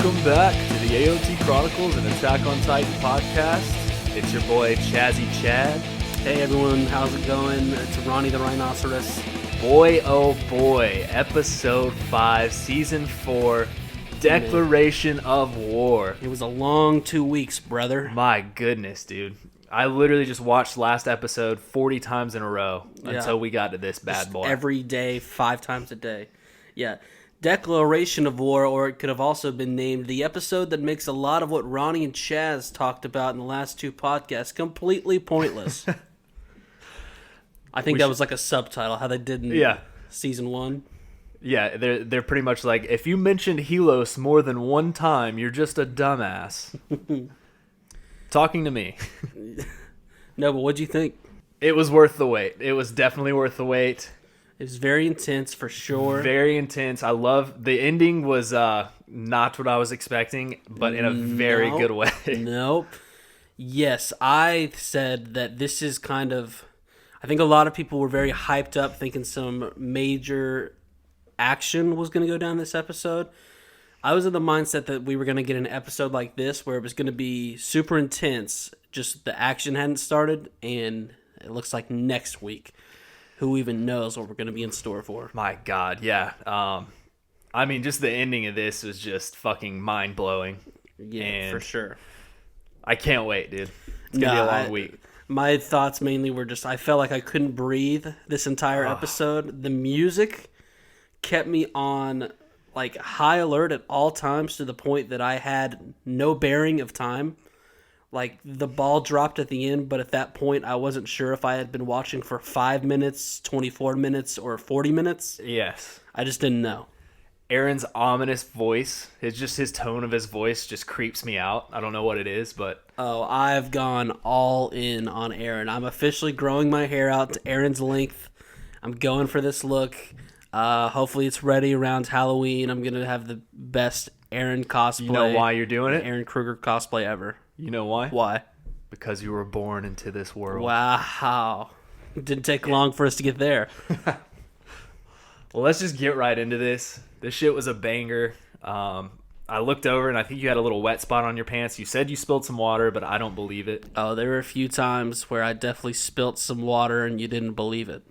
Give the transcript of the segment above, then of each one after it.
Welcome back to the AoT Chronicles and Attack on Titan podcast. It's your boy Chazzy Chad. Hey everyone, how's it going? It's Ronnie the Rhinoceros. Boy, oh boy, episode 5, season 4, Declaration of War. It was a long 2 weeks, brother. My goodness, dude. I literally just watched last episode 40 times in a row until we got to this bad boy. Every day, 5 times a day. Yeah. Declaration of War, or it could have also been named the episode that makes a lot of what Ronnie and Chaz talked about in the last 2 podcasts completely pointless. I think that was like a subtitle, how they did in season 1. Yeah, they're pretty much like, if you mentioned Helos more than one time, you're just a dumbass. Talking to me. No, but what'd you think? It was worth the wait. It was definitely worth the wait. It was very intense, for sure. Very intense. I love the ending. Was not what I was expecting, but in a very good way. Nope. Yes, I said that this is kind of... I think a lot of people were very hyped up, thinking some major action was going to go down this episode. I was in the mindset that we were going to get an episode like this, where it was going to be super intense, just the action hadn't started, and it looks like next week. Who even knows what we're going to be in store for? My God, yeah. I mean, just the ending of this was just fucking mind-blowing. Yeah, and for sure. I can't wait, dude. It's going to be a long week. My thoughts mainly were just, I felt like I couldn't breathe this entire episode. The music kept me on like high alert at all times, to the point that I had no bearing of time. Like, the ball dropped at the end, but at that point, I wasn't sure if I had been watching for 5 minutes, 24 minutes, or 40 minutes. Yes. I just didn't know. Aaron's ominous voice, his tone of his voice just creeps me out. I don't know what it is, but... Oh, I've gone all in on Aaron. I'm officially growing my hair out to Aaron's length. I'm going for this look. Hopefully it's ready around Halloween. I'm going to have the best Aaron cosplay. You know why you're doing it? Aaron Kruger cosplay ever. You know why? Why? Because you were born into this world. Wow. It didn't take long for us to get there. Well, let's just get right into this. This shit was a banger. I looked over, and I think you had a little wet spot on your pants. You said you spilled some water, but I don't believe it. Oh, there were a few times where I definitely spilt some water, and you didn't believe it.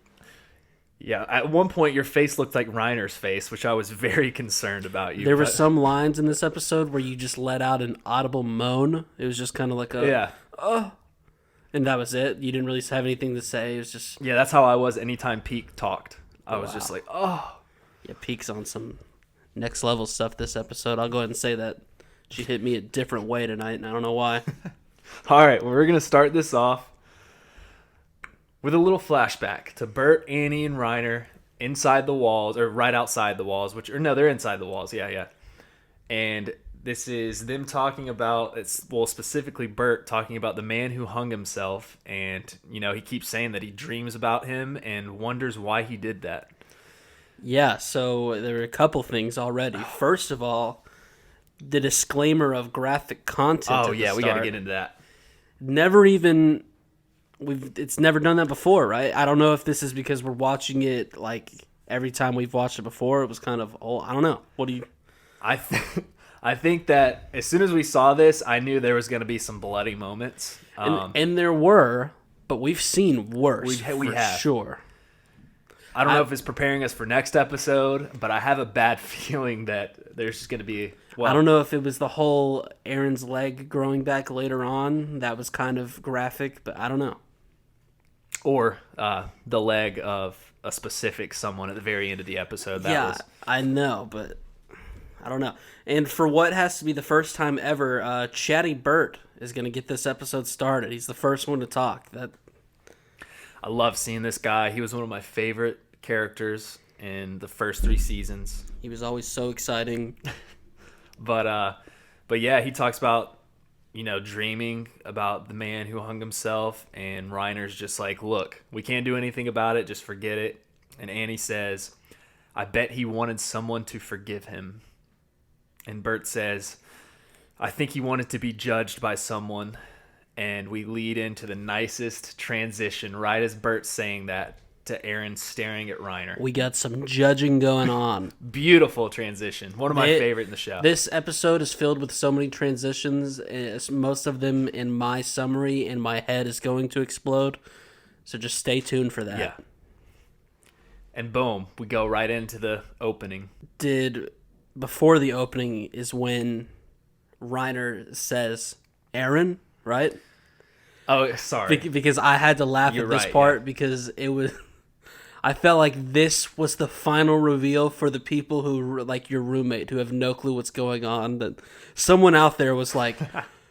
Yeah, at one point your face looked like Reiner's face, which I was very concerned about you. There were some lines in this episode where you just let out an audible moan. It was just kind of like and that was it. You didn't really have anything to say. It was just... Yeah, that's how I was anytime Peak talked. I was just like, oh. Yeah, Peak's on some next level stuff this episode. I'll go ahead and say that. She hit me a different way tonight, and I don't know why. All right, well, we're going to start this off with a little flashback to Bert, Annie, and Reiner inside the walls, or right outside the walls, they're inside the walls, yeah. And this is them talking about, specifically Bert talking about the man who hung himself, and, he keeps saying that he dreams about him and wonders why he did that. Yeah, so there were a couple things already. First of all, the disclaimer of graphic content. Oh, yeah, we got to get into that. It's never done that before, right? I don't know if this is because we're watching it like every time we've watched it before. It was kind of, I don't know. What do you... I think that as soon as we saw this, I knew there was going to be some bloody moments. And there were, but we've seen worse. We have. Sure. I don't know if it's preparing us for next episode, but I have a bad feeling that there's just going to be... I don't know if it was the whole Aaron's leg growing back later on. That was kind of graphic, but I don't know. Or the leg of a specific someone at the very end of the episode. I know, but I don't know. And for what has to be the first time ever, Chatty Bert is going to get this episode started. He's the first one to talk. I love seeing this guy. He was one of my favorite characters in the first 3 seasons. He was always so exciting. But yeah, he talks about, dreaming about the man who hung himself, and Reiner's just like, look, we can't do anything about it, just forget it. And Annie says, I bet he wanted someone to forgive him. And Bert says, I think he wanted to be judged by someone. And we lead into the nicest transition right as Bert's saying that to Aaron staring at Reiner. We got some judging going on. Beautiful transition. One of my favorite in the show. This episode is filled with so many transitions. Most of them in my summary, and my head is going to explode. So just stay tuned for that. Yeah. And boom, we go right into the opening. Before the opening is when Reiner says, Aaron, right? Oh, sorry. Because I had to laugh You're at this right, part because it was... I felt like this was the final reveal for the people who, like your roommate, who have no clue what's going on. That someone out there was like,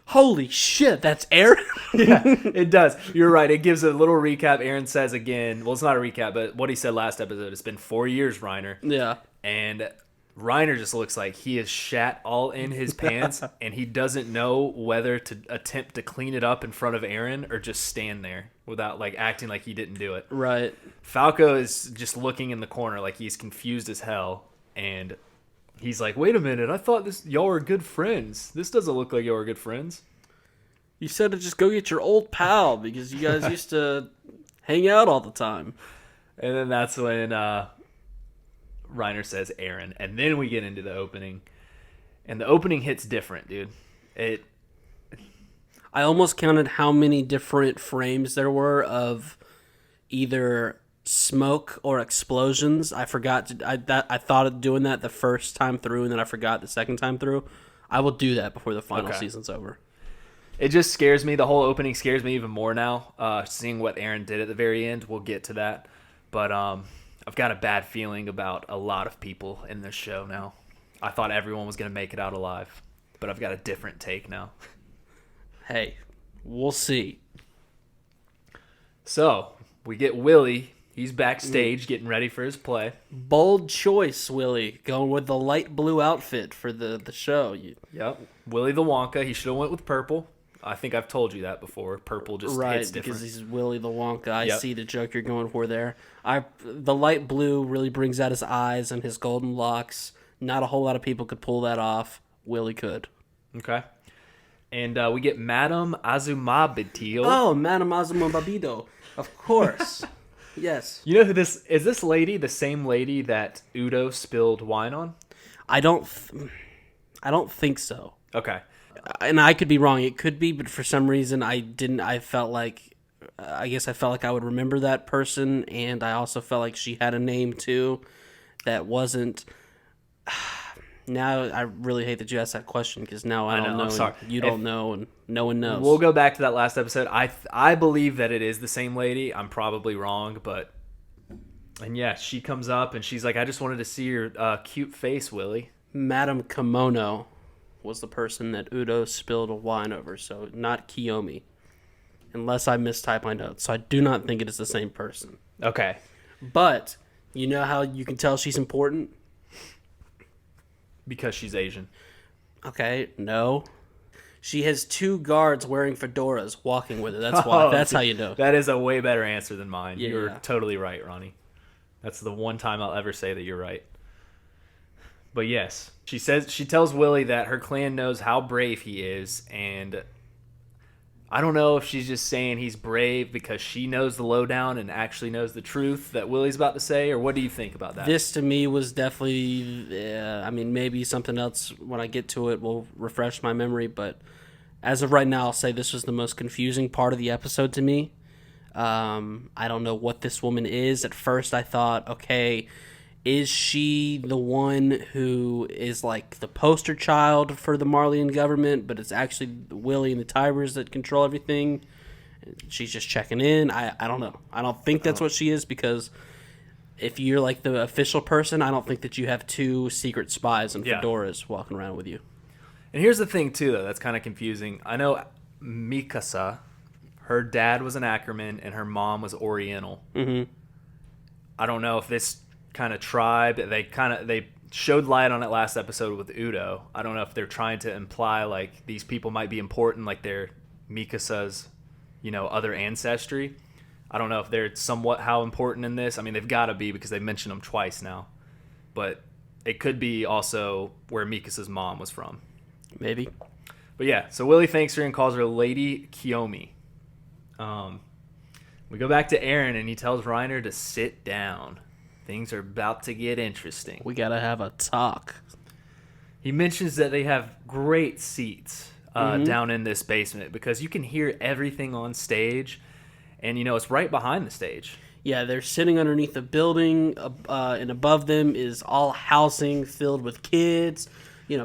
holy shit, that's Aaron? Yeah, it does. You're right. It gives a little recap. Aaron says again, well, it's not a recap, but what he said last episode, it's been 4 years, Reiner. Yeah. And Reiner just looks like he is shat all in his pants, and he doesn't know whether to attempt to clean it up in front of Aaron or just stand there without like acting like he didn't do it. Right. Falco is just looking in the corner like he's confused as hell, and he's like, wait a minute, I thought y'all were good friends. This doesn't look like y'all were good friends. You said to just go get your old pal because you guys used to hang out all the time. And then that's when Reiner says Aaron, and then we get into the opening, and the opening hits different, dude. I almost counted how many different frames there were of either smoke or explosions. I forgot I thought of doing that the first time through, and then I forgot the second time through. I will do that before the final season's over. It just scares me. The whole opening scares me even more now. Seeing what Aaron did at the very end, we'll get to that. But I've got a bad feeling about a lot of people in this show now. I thought everyone was going to make it out alive, but I've got a different take now. Hey, we'll see. So, we get Willie. He's backstage getting ready for his play. Bold choice, Willie. Going with the light blue outfit for the show. Yep. Willie the Wonka. He should have went with purple. I think I've told you that before. Purple just hits different. Because he's Willie the Wonka. I see the joke you're going for there. The light blue really brings out his eyes and his golden locks. Not a whole lot of people could pull that off. Willie could. Okay. And we get Madame Azumabitio. Oh, Madame Azumababido. Of course. Yes. You know who this is? This lady the same lady that Udo spilled wine on? I don't think so. Okay. And I could be wrong. It could be, but for some reason I didn't. I felt like I would remember that person, and I also felt like she had a name too that wasn't. Now I really hate that you asked that question because now I don't know. I'm sorry. You don't know, and no one knows. We'll go back to that last episode. I believe that it is the same lady. I'm probably wrong, but yeah, she comes up and she's like, "I just wanted to see your cute face, Willie." Madame Kimono was the person that Udo spilled wine over, so not Kiyomi. Unless I mistype my notes. So I do not think it is the same person. Okay. But you know how you can tell she's important? Because she's Asian. Okay, no. She has 2 guards wearing fedoras walking with her. That's why. That's how you know. That is a way better answer than mine. Yeah. You're totally right, Ronnie. That's the one time I'll ever say that you're right. But yes, she tells Willie that her clan knows how brave he is, and I don't know if she's just saying he's brave because she knows the lowdown and actually knows the truth that Willie's about to say, or what do you think about that? This to me was definitely, maybe something else when I get to it will refresh my memory, but as of right now, I'll say this was the most confusing part of the episode to me. I don't know what this woman is. At first I thought, okay, is she the one who is like the poster child for the Marleyan government, but it's actually Willie and the Tybers that control everything? She's just checking in. I don't know. I don't think that's what she is, because if you're like the official person, I don't think that you have 2 secret spies and fedoras walking around with you. And here's the thing, too, though, that's kind of confusing. I know Mikasa, her dad was an Ackerman and her mom was Oriental. Mm-hmm. I don't know if this kind of tribe, they showed light on it last episode with Udo. I don't know if they're trying to imply like these people might be important, like they're Mikasa's, other ancestry. I don't know if they're somewhat how important in this. I mean, they've got to be because they mentioned them twice now. But it could be also where Mikasa's mom was from. Maybe. But yeah, so Willie thanks her and calls her Lady Kiyomi. We go back to Aaron, and he tells Reiner to sit down. Things are about to get interesting. We gotta have a talk. He mentions that they have great seats down in this basement because you can hear everything on stage, and it's right behind the stage. Yeah, they're sitting underneath a building, and above them is all housing filled with kids,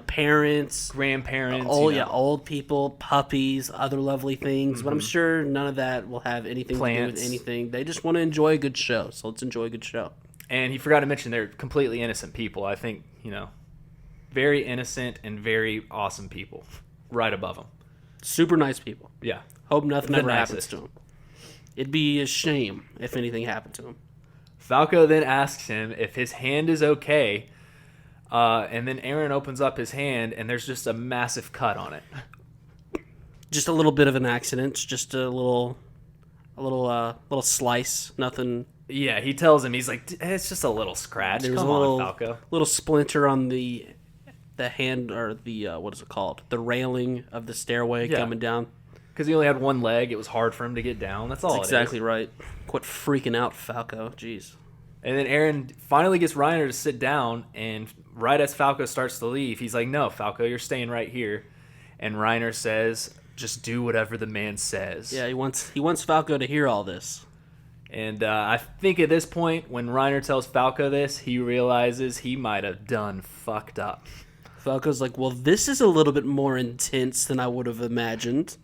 parents, Grandparents. Old people, puppies, other lovely things. But I'm sure none of that will have anything to do with anything. They just want to enjoy a good show, so let's enjoy a good show. And he forgot to mention they're completely innocent people. I think, very innocent and very awesome people right above them. Super nice people. Yeah. Hope nothing ever happens to them. It'd be a shame if anything happened to him. Falco then asks him if his hand is okay, and then Aaron opens up his hand, and there's just a massive cut on it. Just a little bit of an accident. Just a little slice. Nothing. Yeah, he tells him, he's like, it's just a little scratch. There's Come on, Falco. Little splinter on the hand, or the what is it called? The railing of the stairway coming down. Because he only had one leg, it was hard for him to get down. That's all. That's exactly right. Quit freaking out, Falco. Jeez. And then Aaron finally gets Reiner to sit down, and right as Falco starts to leave, he's like, no, Falco, you're staying right here. And Reiner says, just do whatever the man says. Yeah, he wants Falco to hear all this. And I think at this point, when Reiner tells Falco this, he realizes he might have done fucked up. Falco's like, well, this is a little bit more intense than I would have imagined.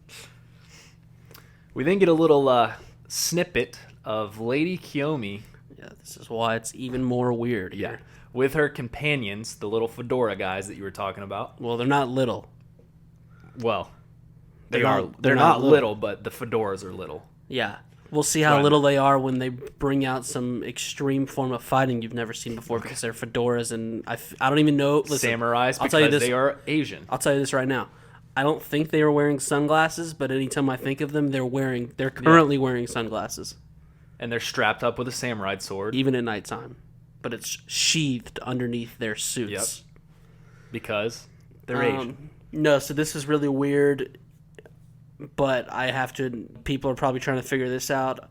We then get a little snippet of Lady Kiyomi. Yeah, this is why it's even more weird here. Yeah, with her companions, the little fedora guys that you were talking about. Well, they're not little. Well, they're they're not little, but the fedoras are little. Yeah. We'll see how little they are when they bring out some extreme form of fighting you've never seen before, because they're fedoras, and I don't even know. Listen, samurais, because they are Asian. I'll tell you this right now. I don't think they are wearing sunglasses, but anytime I think of them, they're currently wearing sunglasses. And they're strapped up with a samurai sword. Even at nighttime. But it's sheathed underneath their suits. Yep. Because they're Asian. No, so this is really weird, but people are probably trying to figure this out.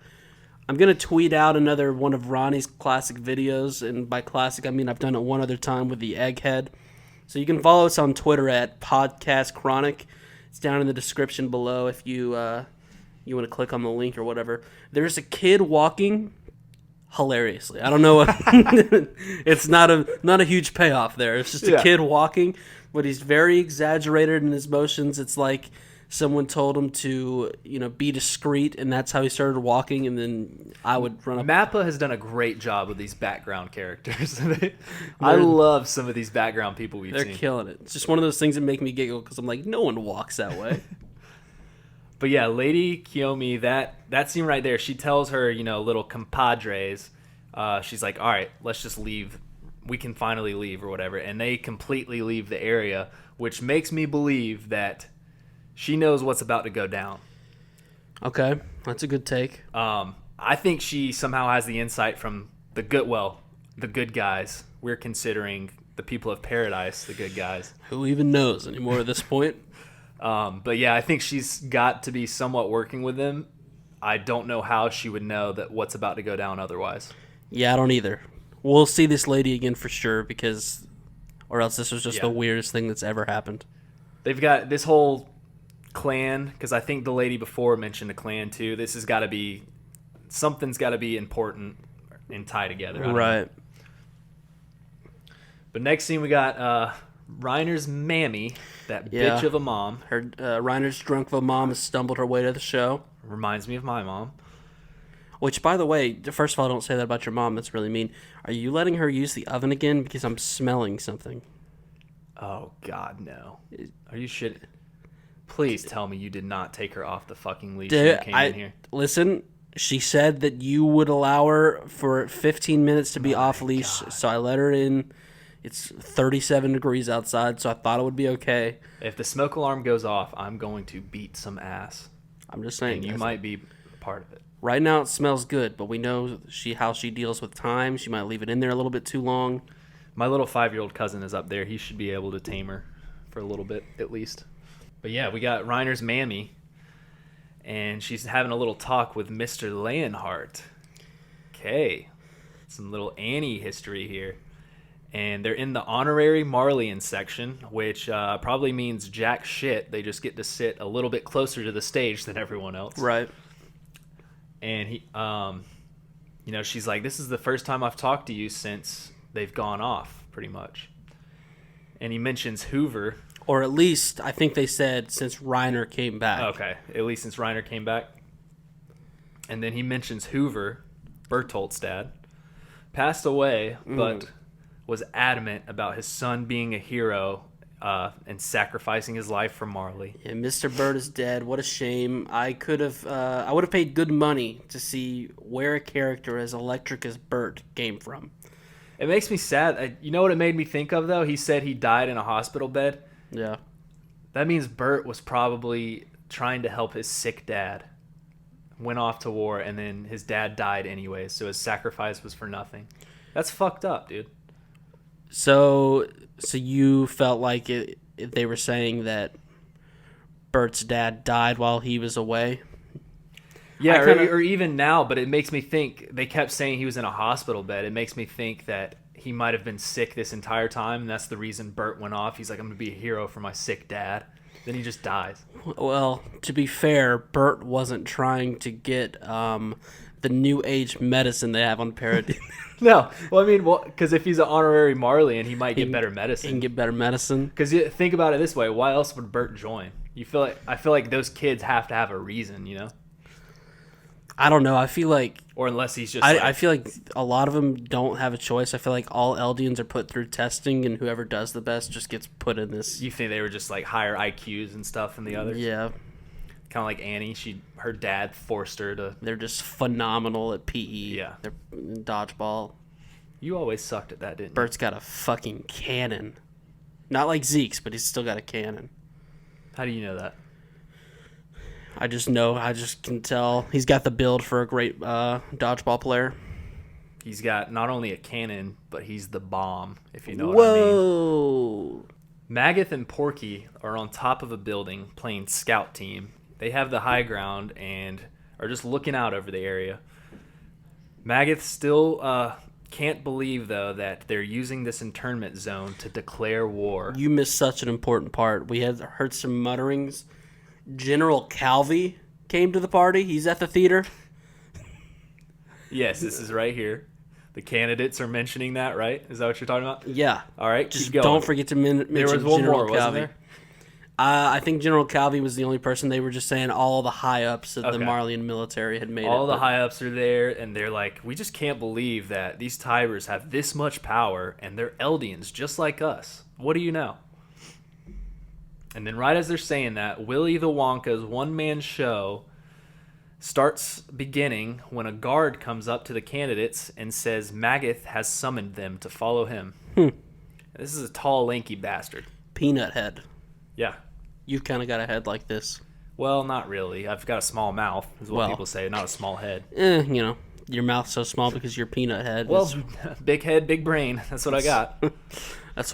I'm going to tweet out another one of Ronnie's classic videos, and by classic, I mean I've done it one other time with the egghead. So you can follow us on Twitter at podcastchronic. It's down in the description below if you want to click on the link or whatever. There's a kid walking hilariously. I don't know what it's not a huge payoff there. It's just a kid walking, but he's very exaggerated in his motions. It's like someone told him to, be discreet, and that's how he started walking, and then I would run up. Mappa has done a great job with these background characters. I love some of these background people we've seen. They're killing it. It's just one of those things that make me giggle, because I'm like, no one walks that way. But yeah, Lady Kiyomi, that scene right there, she tells her, little compadres, she's like, all right, let's just leave. We can finally leave or whatever. And they completely leave the area, which makes me believe that she knows what's about to go down. Okay, that's a good take. I think she somehow has the insight from the good guys. We're considering the people of paradise the good guys. Who even knows anymore at this point? But yeah, I think she's got to be somewhat working with them. I don't know how she would know that what's about to go down otherwise. Yeah, I don't either. We'll see this lady again for sure, or else this was just the weirdest thing that's ever happened. They've got this whole clan, because I think the lady before mentioned a clan too. This has got to be, something's got to be important and tie together. Right. But next scene we got Reiner's mammy, that bitch of a mom. Her Reiner's drunk of a mom has stumbled her way to the show. Reminds me of my mom. Which, by the way, first of all, don't say that about your mom. That's really mean. Are you letting her use the oven again? Because I'm smelling something. Oh, God, no. Are you shit? Please tell me you did not take her off the fucking leash when you came in here. Listen, she said that you would allow her for 15 minutes to be off leash, so I let her in. It's 37 degrees outside, so I thought it would be okay. If the smoke alarm goes off, I'm going to beat some ass. I'm just saying. And you might be part of it. Right now it smells good, but we know how she deals with time. She might leave it in there a little bit too long. My little 5-year-old cousin is up there. He should be able to tame her for a little bit, at least. But yeah, we got Reiner's mammy. and she's having a little talk with Mr. Leonhardt. Okay, some little Annie history here. And they're in the honorary Marleyan section, which probably means jack shit. They just get to sit a little bit closer to the stage than everyone else. Right. And he, she's like, this is the first time I've talked to you since they've gone off, pretty much. And he mentions Hoover. Or at least, I think they said since Reiner came back. Okay, at least since Reiner came back. And then he mentions Hoover, Bertolt's dad, passed away, but was adamant about his son being a hero and sacrificing his life for Marley. Yeah, Mr. Burt is dead. What a shame. I would have paid good money to see where a character as electric as Burt came from. It makes me sad. You know what it made me think of, though? He said he died in a hospital bed. Yeah. That means Burt was probably trying to help his sick dad. Went off to war, and then his dad died anyways, so his sacrifice was for nothing. That's fucked up, dude. So you felt like they were saying that Bert's dad died while he was away? Yeah, or even now, but it makes me think, they kept saying he was in a hospital bed. It makes me think that he might have been sick this entire time, and that's the reason Bert went off. He's like, I'm going to be a hero for my sick dad. Then he just dies. Well, to be fair, Bert wasn't trying to get the new age medicine they have on Paradise. No. Well, I mean, because if he's an honorary Marleyan, he might get better medicine. He can get better medicine. Because think about it this way. Why else would Bert join? I feel like those kids have to have a reason, you know? I don't know. I feel like... Or unless he's just I feel like a lot of them don't have a choice. I feel like all Eldians are put through testing, and whoever does the best just gets put in this... You think they were just like higher IQs and stuff than the others? Yeah. Kind of like Annie. Her dad forced her to... They're just phenomenal at PE. Yeah. They're dodgeball. You always sucked at that, didn't you? Bert's got a fucking cannon. Not like Zeke's, but he's still got a cannon. How do you know that? I just can tell. He's got the build for a great dodgeball player. He's got not only a cannon, but he's the bomb, if you know what I mean. Magath and Porky are on top of a building playing scout team. They have the high ground and are just looking out over the area. Magath still can't believe, though, that they're using this internment zone to declare war. You missed such an important part. We had heard some mutterings. General Calvi came to the party. He's at the theater. Yes, this is right here. The candidates are mentioning that, right? Is that what you're talking about? Yeah. All right, just keep going. don't forget to mention there was one General more, Calvi. wasn't there? I think General Calvi was the only person. They were just saying all the high-ups of the Marleyan military had made all the high-ups are there, and they're like, we just can't believe that these Tybers have this much power, and they're Eldians just like us. What do you know? And then right as they're saying that, Willy the Wonka's one-man show starts beginning when a guard comes up to the candidates and says Magath has summoned them to follow him. This is a tall, lanky bastard. Peanut head. Yeah. You've kind of got a head like this. Well, not really. I've got a small mouth, is what people say, not a small head. Your mouth's so small because your peanut head is... big head, big brain. That's what I got. That's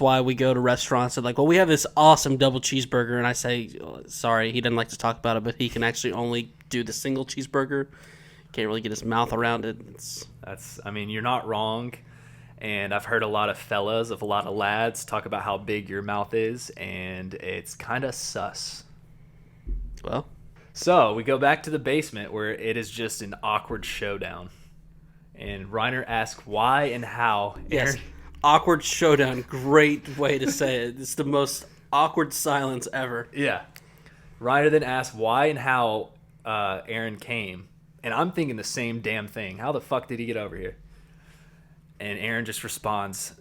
why we go to restaurants and like, well, we have this awesome double cheeseburger, and I say, sorry, he didn't like to talk about it, but he can actually only do the single cheeseburger. Can't really get his mouth around it. You're not wrong. And I've heard a lot of lads talk about how big your mouth is, and it's kind of sus. Well, so we go back to the basement where it is just an awkward showdown. And Reiner asks why and how. Yes, awkward showdown. Great way to say it. It's the most awkward silence ever. Yeah. Reiner then asks why and how Aaron came. And I'm thinking the same damn thing. How the fuck did he get over here? And Aaron just responds,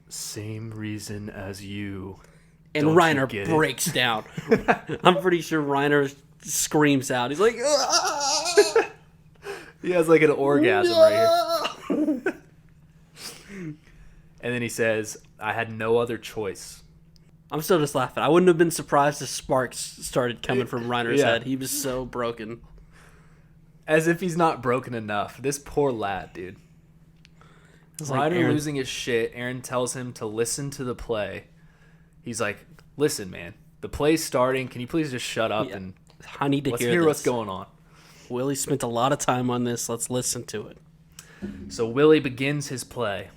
same reason as you. And Reiner breaks down. I'm pretty sure Reiner screams out. He's like, ah! He has like an orgasm right here. And then he says, I had no other choice. I'm still just laughing. I wouldn't have been surprised if sparks started coming from Reiner's head. He was so broken. As if he's not broken enough. This poor lad, dude. Reiner losing his shit. Aaron tells him to listen to the play. He's like, listen, man. The play's starting. Can you please just shut up and I need to let's hear hear this. what's going on. Willie spent a lot of time on this. Let's listen to it. So Willie begins his play.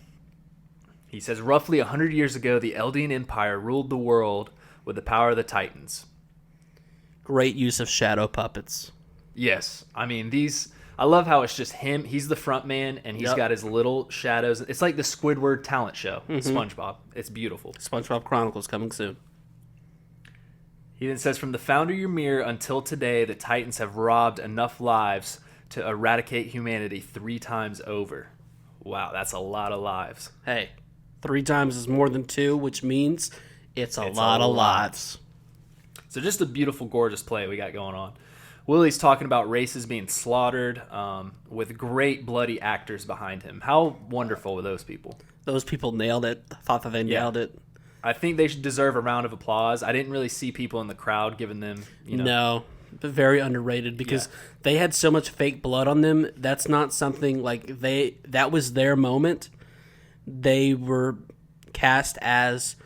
He says, roughly 100 years ago, the Eldian Empire ruled the world with the power of the Titans. Great use of shadow puppets. Yes. I mean, I love how it's just him. He's the front man, and he's got his little shadows. It's like the Squidward talent show, SpongeBob. It's beautiful. SpongeBob Chronicles coming soon. He then says, from the founder Ymir until today, the Titans have robbed enough lives to eradicate humanity 3 times over. Wow, that's a lot of lives. Hey, 3 times is more than 2, which means it's a lot of lives. So just a beautiful, gorgeous play we got going on. Willie's talking about races being slaughtered with great bloody actors behind him. How wonderful were those people? Those people nailed it. Thought that they nailed it. I think they should deserve a round of applause. I didn't really see people in the crowd giving them, No, but very underrated because they had so much fake blood on them. That's not something like that was their moment. They were cast as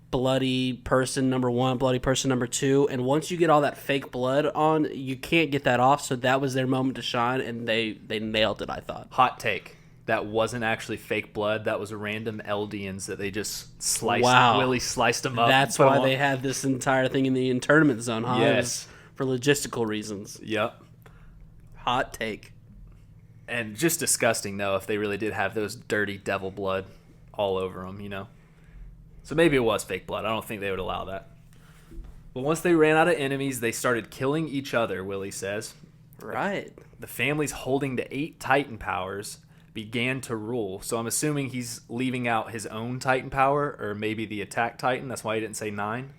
bloody person number 1, bloody person number 2, and once you get all that fake blood on, you can't get that off, so that was their moment to shine, and they nailed it, I thought. Hot take. That wasn't actually fake blood. That was random Eldians that they just sliced. Wow. Willie sliced them up. That's why they had this entire thing in the internment zone, huh? Yes. For logistical reasons. Yep. Hot take. And just disgusting, though, if they really did have those dirty devil blood all over them, So maybe it was fake blood. I don't think they would allow that. But once they ran out of enemies, they started killing each other, Willie says. Right. The families holding the 8 Titan powers began to rule. So I'm assuming he's leaving out his own Titan power, or maybe the attack Titan. That's why he didn't say 9.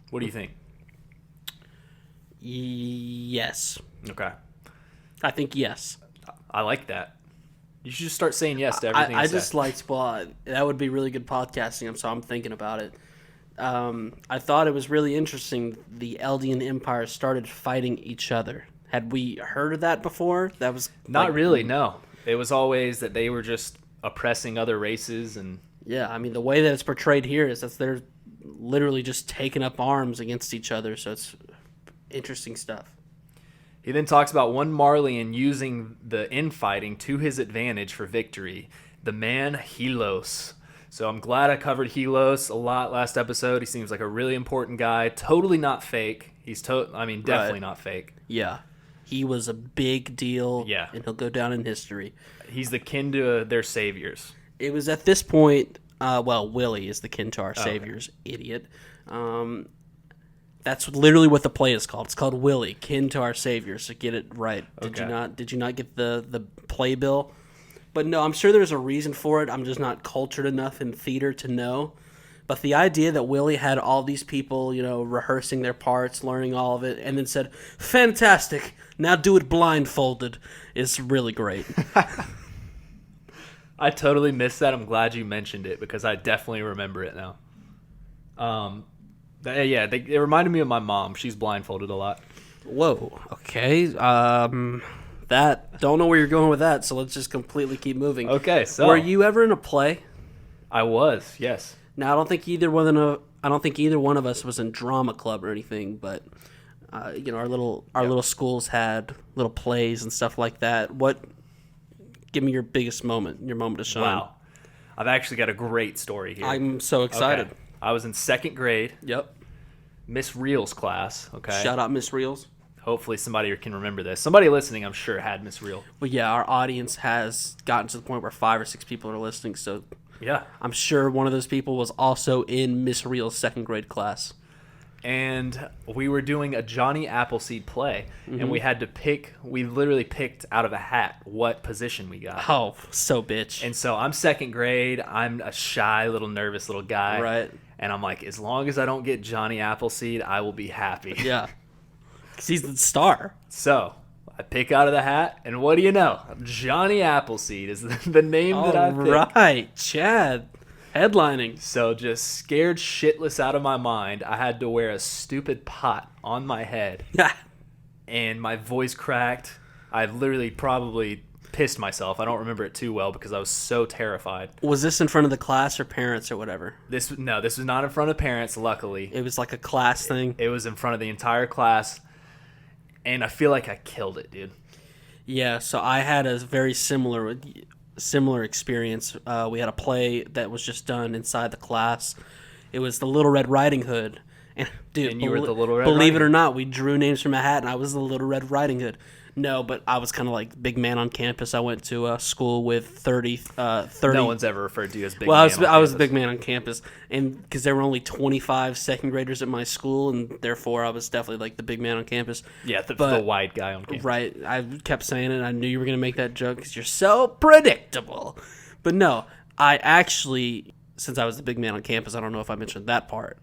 What do you think? Yes. Okay. I think yes. I like that. You should just start saying yes to everything I you say. just liked, well, that would be really good podcasting, so I'm thinking about it. I thought it was really interesting the Eldian Empire started fighting each other. Had we heard of that before? That was Not really, no. It was always that they were just oppressing other races and... Yeah, I mean, the way that it's portrayed here is that they're literally just taking up arms against each other, so it's interesting stuff. He then talks about one Marleyan using the infighting to his advantage for victory. The man Helos. So I'm glad I covered Helos a lot last episode. He seems like a really important guy. Totally not fake. Definitely not fake. Yeah. He was a big deal. Yeah. And he'll go down in history. He's the kin to their saviors. It was at this point, Willie is the kin to our saviors, idiot. That's literally what the play is called. It's called Willie, kin to our saviors. So get it right. Did you not get the playbill? But no, I'm sure there's a reason for it. I'm just not cultured enough in theater to know. But the idea that Willie had all these people, rehearsing their parts, learning all of it, and then said, "Fantastic, now do it blindfolded," is really great. I totally missed that. I'm glad you mentioned it because I definitely remember it now. It reminded me of my mom. She's blindfolded a lot. Whoa. Okay. That don't know where you're going with that. So let's just completely keep moving. Okay. So were you ever in a play? I was. Yes. Now I don't think either one of us was in drama club or anything, but our little schools had little plays and stuff like that. Give me your biggest moment, your moment to shine. Wow. I've actually got a great story here. I'm so excited. Okay. I was in 2nd grade. Yep. Miss Reel's class. Okay. Shout out Miss Reels. Hopefully somebody can remember this. Somebody listening, I'm sure, had Miss Reel. But yeah, our audience has gotten to the point where 5 or 6 people are listening, so yeah, I'm sure one of those people was also in Miss Reel's 2nd grade class. And we were doing a Johnny Appleseed play, and we had to pick. We literally picked out of a hat what position we got. Oh, so bitch. And so I'm 2nd grade. I'm a shy, little nervous little guy. Right. And I'm like, as long as I don't get Johnny Appleseed, I will be happy. Yeah. Because he's the star. So I pick out of the hat, and what do you know? Johnny Appleseed is the name that I picked. All right, Chad. Headlining. So just scared shitless out of my mind, I had to wear a stupid pot on my head. Yeah. And my voice cracked. I literally probably pissed myself. I don't remember it too well because I was so terrified. Was this in front of the class or parents or whatever? This was not in front of parents, luckily. It was like a class thing? It was in front of the entire class, and I feel like I killed it, dude. Yeah, so I had a very similar experience. We had a play that was just done inside the class. It was the Little Red Riding Hood. And, dude, And you were the Little Red believe Riding it or not, we drew names from a hat, and I was the Little Red Riding Hood. No, but I was kind of like big man on campus. I went to a school with 30. No one's ever referred to you as big Well, man. I was a big man on campus, and because there were only 25 second graders at my school, and therefore I was definitely like the big man on campus. Yeah, the white guy on campus. Right. I kept saying it. I knew you were going to make that joke because you're so predictable. But no, I actually, since I was the big man on campus, I don't know if I mentioned that part,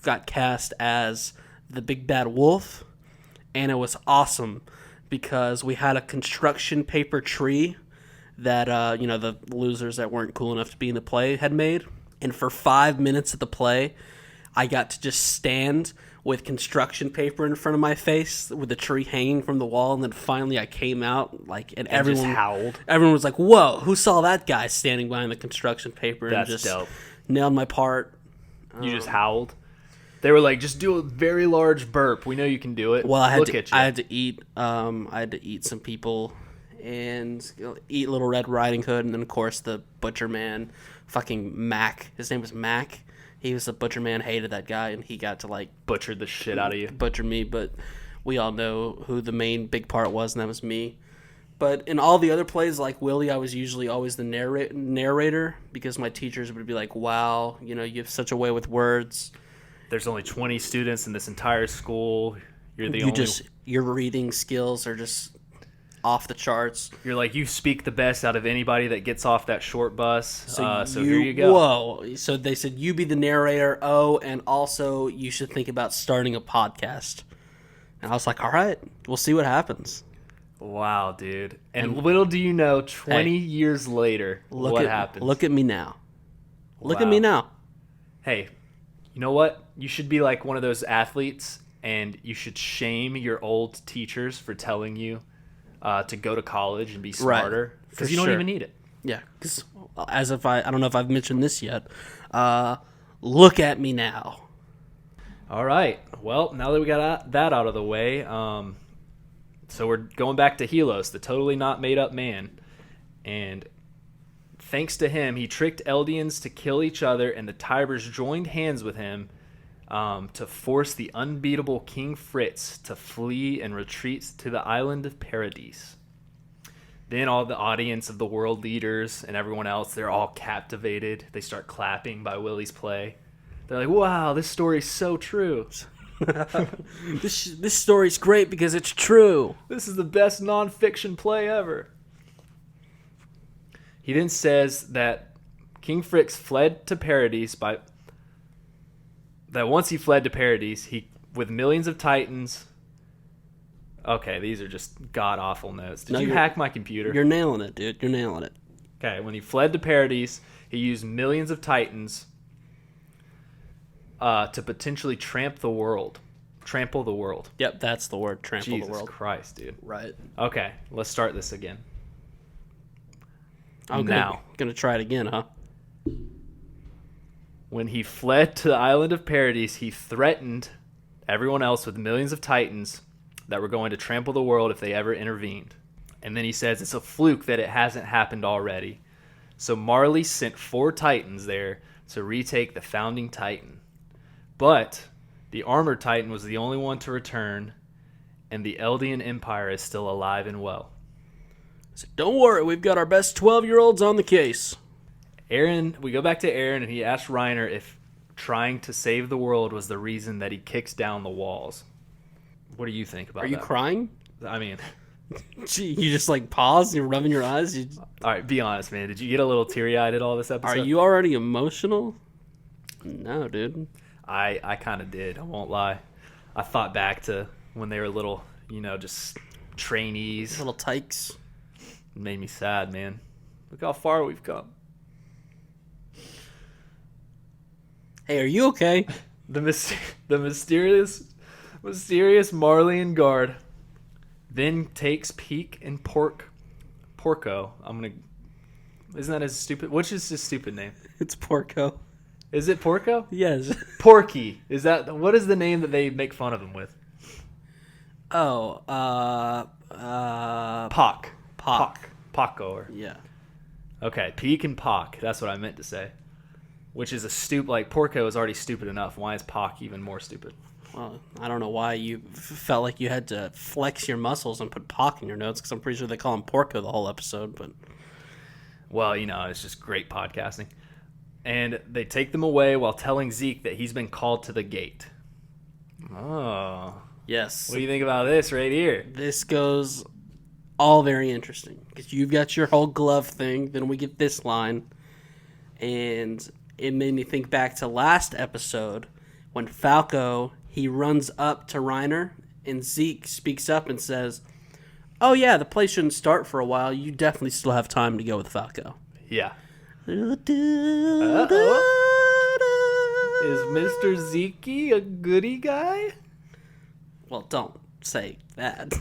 got cast as the big bad wolf, and it was awesome because we had a construction paper tree that the losers that weren't cool enough to be in the play had made, and for 5 minutes of the play I got to just stand with construction paper in front of my face with the tree hanging from the wall, and then finally I came out and everyone just howled. Everyone was like, "Whoa, who saw that guy standing behind the construction paper?" That's and just dope. Nailed my part. You just howled. They were like, just do a very large burp. We know you can do it. Well, I had Look at you. I had to eat. I had to eat some people, and eat Little Red Riding Hood, and then of course the butcher man, fucking Mac. His name was Mac. He was the butcher man. Hated that guy, and he got to butchered the shit out of you. butcher me. But we all know who the main big part was, and that was me. But in all the other plays, like Willie, I was usually always the narrator because my teachers would be like, "Wow, you have such a way with words. There's only 20 students in this entire school. You're the only. Your reading skills are just off the charts. You're like, you speak the best out of anybody that gets off that short bus. So So here you go. Whoa! So they said you be the narrator. Oh, and also you should think about starting a podcast. And I was like, all right, we'll see what happens. Wow, dude. And little do you know, 20 years later, what happens? Look at me now. Look at Wow. me now. Hey, you know what? You should be like one of those athletes, and you should shame your old teachers for telling you to go to college and be smarter, because For you don't sure. even need it. Yeah, because I don't know if I've mentioned this yet. Look at me now. All right. Well, now that we got that out of the way, so we're going back to Helos, the totally not made up man, and thanks to him, he tricked Eldians to kill each other, and the Tybers joined hands with him to force the unbeatable King Fritz to flee and retreat to the island of Paradise. Then all the audience of the world leaders and everyone else, they're all captivated. They start clapping by Willie's play. They're like, wow, this story's so true. This story's great because it's true. This is the best nonfiction play ever. He then says that King Fritz fled to Paradise once he fled to Paradise, with millions of Titans. Okay, these are just god-awful notes. Did you hack my computer? You're nailing it, dude. You're nailing it. Okay, when he fled to Paradise, he used millions of Titans to potentially trample the world. Yep, that's the word. Trample Jesus the world. Christ, dude. Right. Okay, let's start this again. I'm gonna try it again, huh? When he fled to the island of Paradise, he threatened everyone else with millions of Titans that were going to trample the world if they ever intervened. And then he says it's a fluke that it hasn't happened already. So Marley sent 4 Titans there to retake the founding Titan. But the armored Titan was the only one to return, and the Eldian Empire is still alive and well. So don't worry, we've got our best 12-year-olds on the case. We go back to Aaron, and he asked Reiner if trying to save the world was the reason that he kicks down the walls. What do you think about that? Are you crying? I mean, Gee, you just pause, you're rubbing your eyes. all right, be honest, man. Did you get a little teary-eyed at all this episode? Are you already emotional? No, dude. I kind of did. I won't lie. I thought back to when they were little, just trainees. Little tykes. It made me sad, man. Look how far we've come. Hey, are you okay? The mysterious Marleyan guard then takes Peek and Porco. Isn't that his stupid? Which is his stupid name? It's Porco. Is it Porco? Yes. Porky. What is the name that they make fun of him with? Oh, Pock. Pock. Pock-goer. Yeah. Okay, Peak and Pock. That's what I meant to say. Which is a stupid. Like, Porco is already stupid enough. Why is Pock even more stupid? Well, I don't know why you felt like you had to flex your muscles and put Pock in your notes, because I'm pretty sure they call him Porco the whole episode. But well, it's just great podcasting. And they take them away while telling Zeke that he's been called to the gate. Oh. yes. What do you think about this right here? This goes all very interesting, because you've got your whole glove thing, then we get this line, and it made me think back to last episode when Falco, he runs up to Reiner, and Zeke speaks up and says, oh yeah, the play shouldn't start for a while, you definitely still have time to go with Falco. Yeah. Is Mr. Zeke a goody guy? Well, don't say that.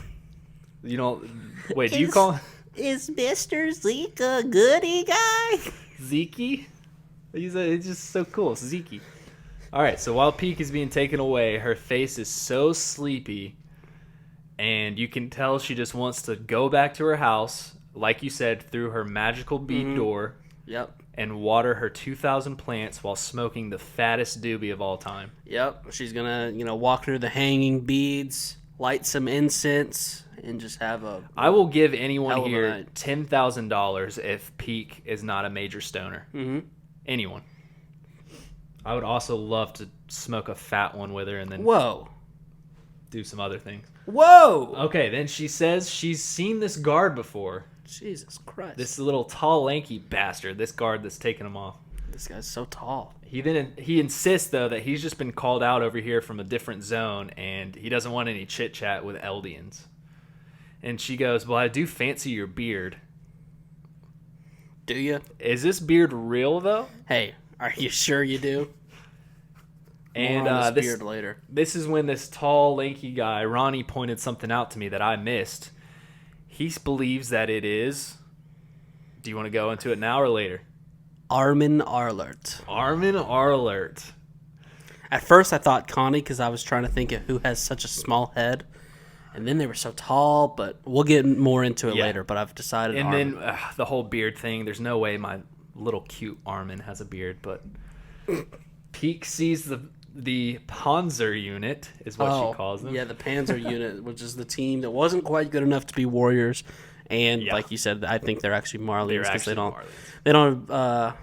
You don't. Wait, do you call him Is Mr. Zeke a goody guy? Zeke? He's just so cool. It's Zeke. All right, so while Peak is being taken away, her face is so sleepy, and you can tell she just wants to go back to her house, like you said, through her magical bead door. Yep. And water her 2,000 plants while smoking the fattest doobie of all time. Yep. She's gonna, walk through the hanging beads, light some incense, and just have a. I will give anyone hell of a here night. $10,000 if Peak is not a major stoner. Mm-hmm. Anyone. I would also love to smoke a fat one with her and then Whoa. do some other things. Whoa. Okay, then she says she's seen this guard before. Jesus Christ. This little tall, lanky bastard. This guard that's taking him off. This guy's so tall. He insists though that he's just been called out over here from a different zone and he doesn't want any chit chat with Eldians. And she goes, "Well, I do fancy your beard." Do you? Is this beard real though? Hey, are you sure you do? And More on this beard later. This is when this tall, lanky guy, Ronnie, pointed something out to me that I missed. He believes that it is. Do you want to go into it now or later? Armin Arlert. Armin Arlert. At first I thought Connie, because I was trying to think of who has such a small head. And then they were so tall, but we'll get more into it later. But I've decided And Armin. then the whole beard thing. There's no way my little cute Armin has a beard. But Peak sees the Panzer unit, is what she calls them. Yeah, the Panzer unit, which is the team that wasn't quite good enough to be Warriors. And like you said, I think they're actually Marlians because they don't have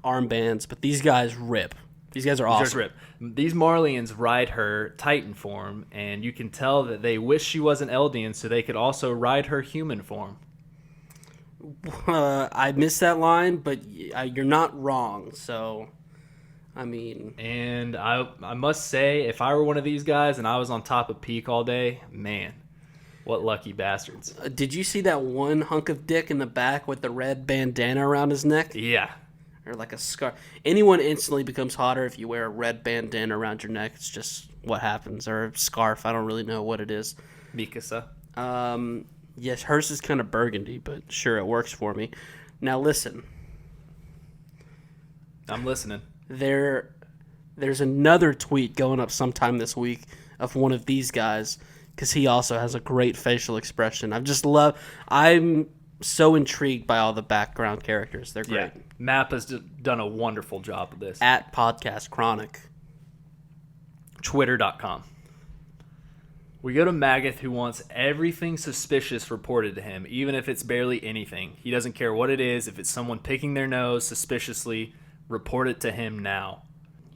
armbands. But these guys rip. These guys are awesome. These Marlians ride her Titan form, and you can tell that they wish she was an Eldian so they could also ride her human form. I missed that line, but you're not wrong. So, I mean... And I must say, if I were one of these guys and I was on top of Peak all day, man, what lucky bastards. Did you see that one hunk of dick in the back with the red bandana around his neck? Yeah. Or like a scar. Anyone instantly becomes hotter if you wear a red bandana around your neck. It's just what happens. Or a scarf. I don't really know what it is. Mikasa. Yes, hers is kind of burgundy, but sure, it works for me. Now listen. I'm listening. There's another tweet going up sometime this week of one of these guys, because he also has a great facial expression. I'm so intrigued by all the background characters. They're great. Yeah. Mappa's done a wonderful job of this. At Podcast Chronic. Twitter.com. We go to Magath, who wants everything suspicious reported to him, even if it's barely anything. He doesn't care what it is. If it's someone picking their nose suspiciously, report it to him now.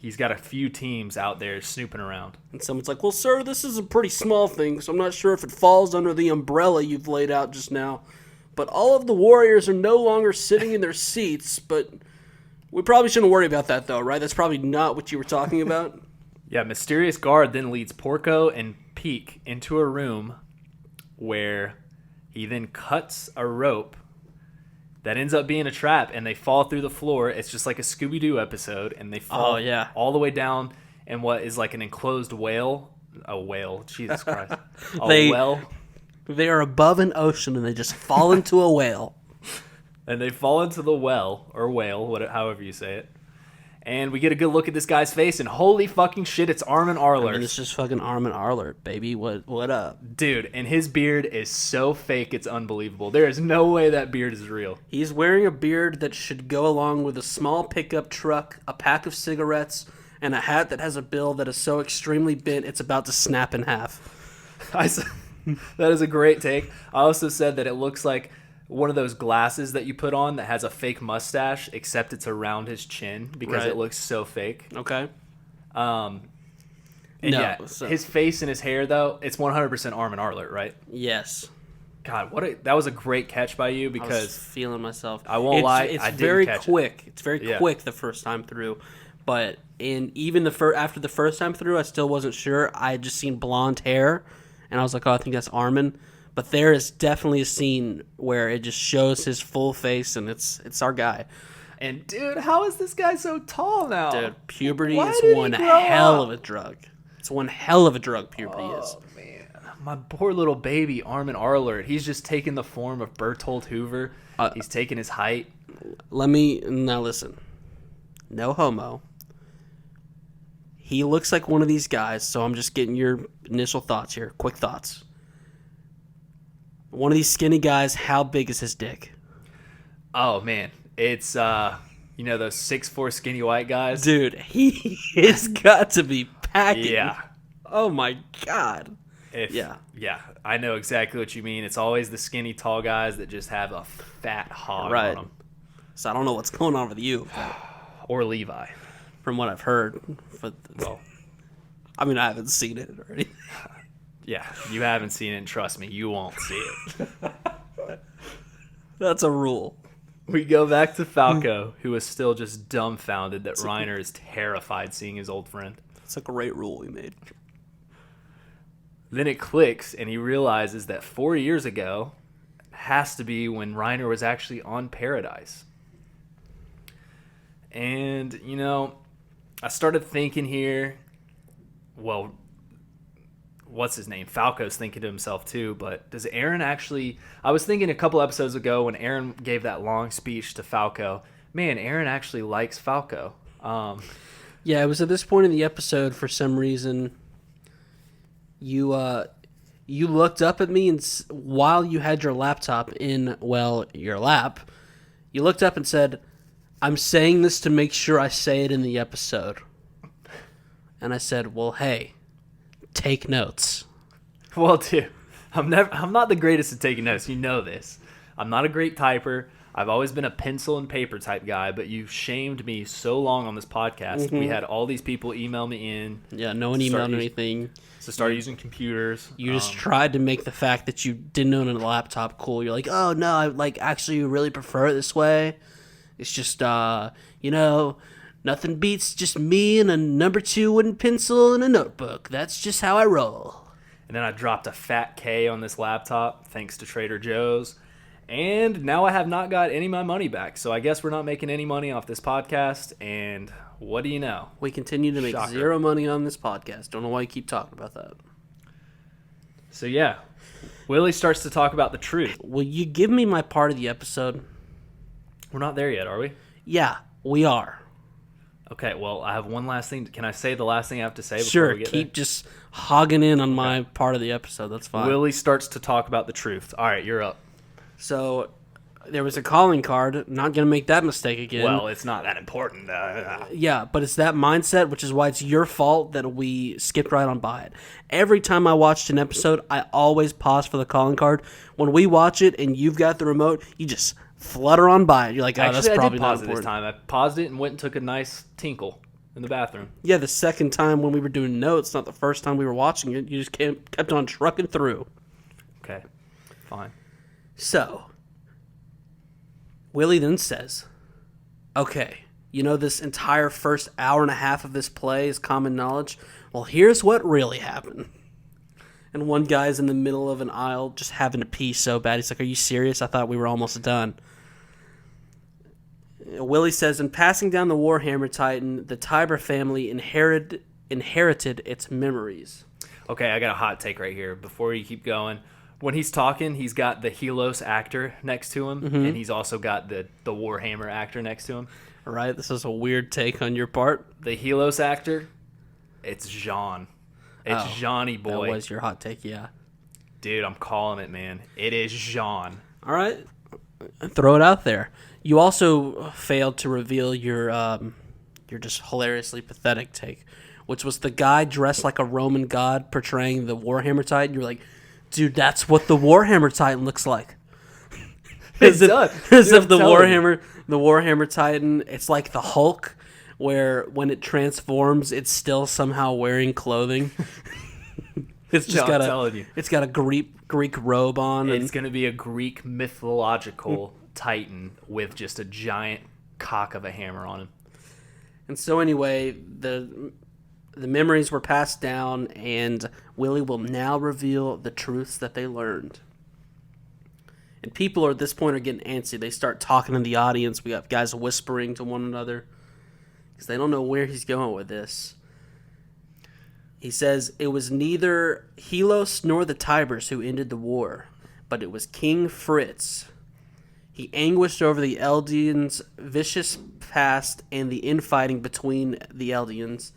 He's got a few teams out there snooping around. And someone's like, well, sir, this is a pretty small thing, so I'm not sure if it falls under the umbrella you've laid out just now. But all of the Warriors are no longer sitting in their seats, but we probably shouldn't worry about that, though, right? That's probably not what you were talking about. Yeah, Mysterious Guard then leads Porco and Peak into a room where he then cuts a rope that ends up being a trap, and they fall through the floor. It's just like a Scooby-Doo episode, and they fall all the way down in what is like an enclosed whale. A whale, Jesus Christ. A well. They are above an ocean and they just fall into a whale. And they fall into the well, or whale, however you say it. And we get a good look at this guy's face, and holy fucking shit, it's Armin Arler. I mean, it's just fucking Armin Arler, baby. What up? Dude, and his beard is so fake, it's unbelievable. There is no way that beard is real. He's wearing a beard that should go along with a small pickup truck, a pack of cigarettes, and a hat that has a bill that is so extremely bent it's about to snap in half. That is a great take. I also said that it looks like one of those glasses that you put on that has a fake mustache, except it's around his chin because it looks so fake. Okay. His face and his hair, though, it's 100% Armin Arler, right? Yes. God, that was a great catch by you because I was feeling myself. I won't lie, It's I didn't very catch quick. it. It's very quick the first time through, but even after the first time through, I still wasn't sure. I had just seen blonde hair, and I was like, "Oh, I think that's Armin." But there is definitely a scene where it just shows his full face, and it's our guy. And dude, how is this guy so tall now? Dude, puberty is one hell of a drug. It's one hell of a drug, puberty is. Oh, man. My poor little baby, Armin Arler. He's just taking the form of Berthold Hoover. He's taking his height. Now listen. No homo. He looks like one of these guys, so I'm just getting your initial thoughts here. Quick thoughts. One of these skinny guys, how big is his dick? Oh, man. It's, those 6'4" skinny white guys. Dude, he has got to be packing. Yeah. Oh, my God. Yeah, I know exactly what you mean. It's always the skinny tall guys that just have a fat hog on them. So I don't know what's going on with you. Or Levi. From what I've heard. I mean, I haven't seen it or anything. Yeah, you haven't seen it, and trust me, you won't see it. That's a rule. We go back to Falco, who is still just dumbfounded that Reiner is terrified seeing his old friend. It's a great rule we made. Then it clicks, and he realizes that 4 years ago has to be when Reiner was actually on Paradise. And, I started thinking here, well, what's his name? Falco's thinking to himself too, but does Aaron actually... I was thinking a couple episodes ago when Aaron gave that long speech to Falco, man, Aaron actually likes Falco. Yeah, it was at this point in the episode, for some reason, you looked up at me, and while you had your laptop in, your lap, you looked up and said, "I'm saying this to make sure I say it in the episode." And I said, "Well, hey, take notes." Well, dude, I'm not the greatest at taking notes. You know this. I'm not a great typer. I've always been a pencil and paper type guy, but you've shamed me so long on this podcast. Mm-hmm. We had all these people email me in. Yeah, no one emailed anything. So start using computers. You just tried to make the fact that you didn't own a laptop cool. You're like, "Oh no, I actually really prefer it this way. It's just nothing beats just me and a number 2 wooden pencil and a notebook. That's just how I roll." And then I dropped a fat K on this laptop, thanks to Trader Joe's. And now I have not got any of my money back. So I guess we're not making any money off this podcast. And what do you know? We continue to make zero money on this podcast. Don't know why you keep talking about that. So yeah, Willie starts to talk about the truth. Will you give me my part of the episode? We're not there yet, are we? Yeah, we are. Okay, well, I have one last thing. Can I say the last thing I have to say before Sure, we get keep there? just hogging in on my part of the episode. That's fine. Willie starts to talk about the truth. All right, you're up. So there was a calling card. Not going to make that mistake again. Well, it's not that important. Yeah, but it's that mindset, which is why it's your fault that we skipped right on by it. Every time I watched an episode, I always pause for the calling card. When we watch it and you've got the remote, you just flutter on by it. You're like, "Oh, Actually, that's probably I did pause not it this important." time. I paused it and went and took a nice tinkle in the bathroom. Yeah, the second time when we were doing notes, not the first time we were watching it, you just kept on trucking through. Okay, fine. So, Willie then says, "Okay, this entire first hour and a half of this play is common knowledge. Well, here's what really happened." And one guy's in the middle of an aisle just having to pee so bad. He's like, "Are you serious? I thought we were almost done." Willie says, "In passing down the Warhammer Titan, the Tiber family inherited its memories." Okay, I got a hot take right here. Before you keep going, when he's talking, he's got the Helos actor next to him, and he's also got the Warhammer actor next to him. All right, this is a weird take on your part. The Helos actor, it's Jean. It's Johnny boy. That was your hot take, yeah. Dude, I'm calling it, man. It is Jean. All right, throw it out there. You also failed to reveal your just hilariously pathetic take, which was the guy dressed like a Roman god portraying the Warhammer Titan. You're like, dude, that's what the Warhammer Titan looks like. As if the Warhammer Titan, it's like the Hulk, where when it transforms, it's still somehow wearing clothing. It's just it's got a Greek robe on. It's gonna be a Greek mythological Titan with just a giant cock of a hammer on him. And so anyway, the memories were passed down, and Willie will now reveal the truths that they learned. And people at this point are getting antsy. They start talking in the audience. We have guys whispering to one another because they don't know where he's going with this. He says, it was neither Helos nor the Tibers who ended the war, but it was King Fritz. He anguished over the Eldians' vicious past and the infighting between the Eldians,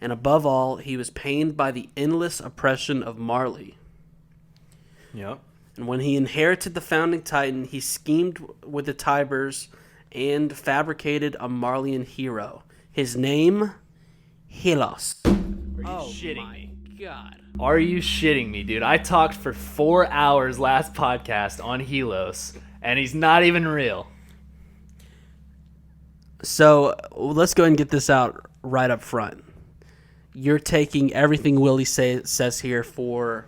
and above all, he was pained by the endless oppression of Marley. Yep. And when he inherited the founding Titan, he schemed with the Tibers and fabricated a Marleyan hero. His name, Helos. Are you shitting me? God. Are you shitting me, dude? I talked for 4 hours last podcast on Helos, and he's not even real. So let's go ahead and get this out right up front. You're taking everything Willie says here for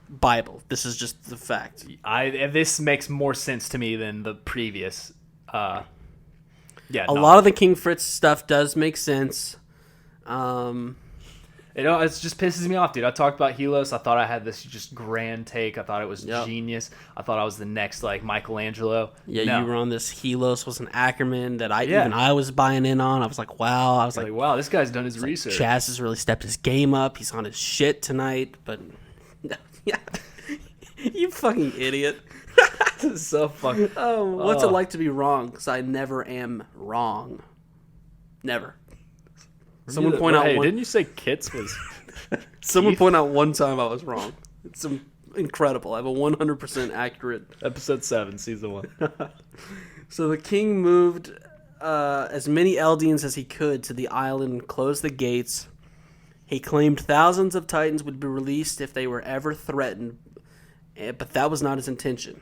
Bible. This is just the fact. This makes more sense to me than the previous. A lot of the King Fritz stuff does make sense. It just pisses me off, dude. I talked about Helos. I thought I had this just grand take. I thought it was genius. I thought I was the next like Michelangelo. Yeah, no. You were on this Helos was an Ackerman that even I was buying in on. I was like, wow. I was like, wow, this guy's done his research. Chaz has really stepped his game up. He's on his shit tonight. But yeah, you fucking idiot. This is so fucking. What's it like to be wrong? Because I never am wrong. Never. Someone point out. Hey, didn't you say Kits was? Someone point out one time I was wrong. It's incredible. I have a 100% accurate. Episode 7, season 1. So the king moved as many Eldians as he could to the island and closed the gates. He claimed thousands of Titans would be released if they were ever threatened, but that was not his intention.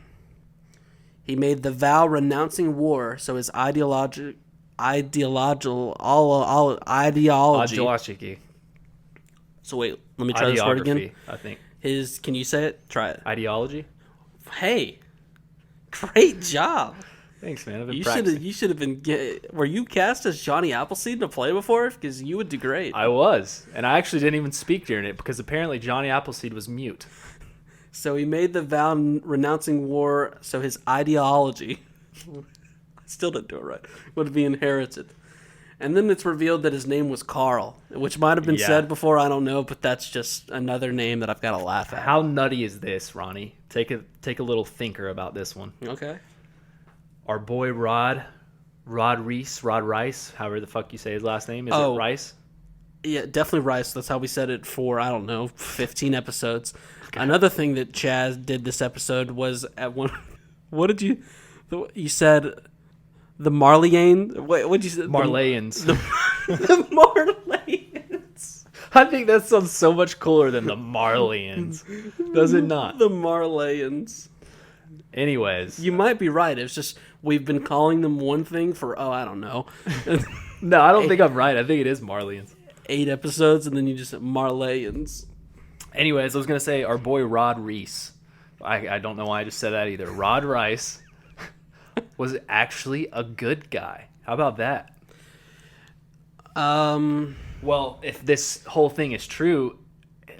He made the vow renouncing war, so his ideology. So wait, let me try this word again. I think. Can you say it? Try it. Ideology. Hey, great job. Thanks, man. I've been practicing. You should have been. Were you cast as Johnny Appleseed in a play before? Because you would do great. I was, and I actually didn't even speak during it because apparently Johnny Appleseed was mute. So he made the vow renouncing war, so his ideology. Still didn't do it right. Would be inherited. And then it's revealed that his name was Carl, which might have been said before, I don't know, but that's just another name that I've got to laugh at. How nutty is this, Ronnie? Take a little thinker about this one. Okay. Our boy Rod Rice, however the fuck you say his last name. Is it Rice? Yeah, definitely Rice. That's how we said it for, I don't know, 15 episodes. God. Another thing that Chaz did this episode was at one... What did you... You said... The Marleyan? What'd you say? Marleyans. The Marleyans. I think that sounds so much cooler than the Marleyans. Does it not? The Marleyans. Anyways. You might be right. It's just we've been calling them one thing for, I don't know. No, I don't think I'm right. I think it is Marleyans. 8 episodes, and then you just said Marleyans. Anyways, I was going to say our boy Rod Reese. I don't know why I just said that either. Rod Rice was actually a good guy. How about that? Well, if this whole thing is true,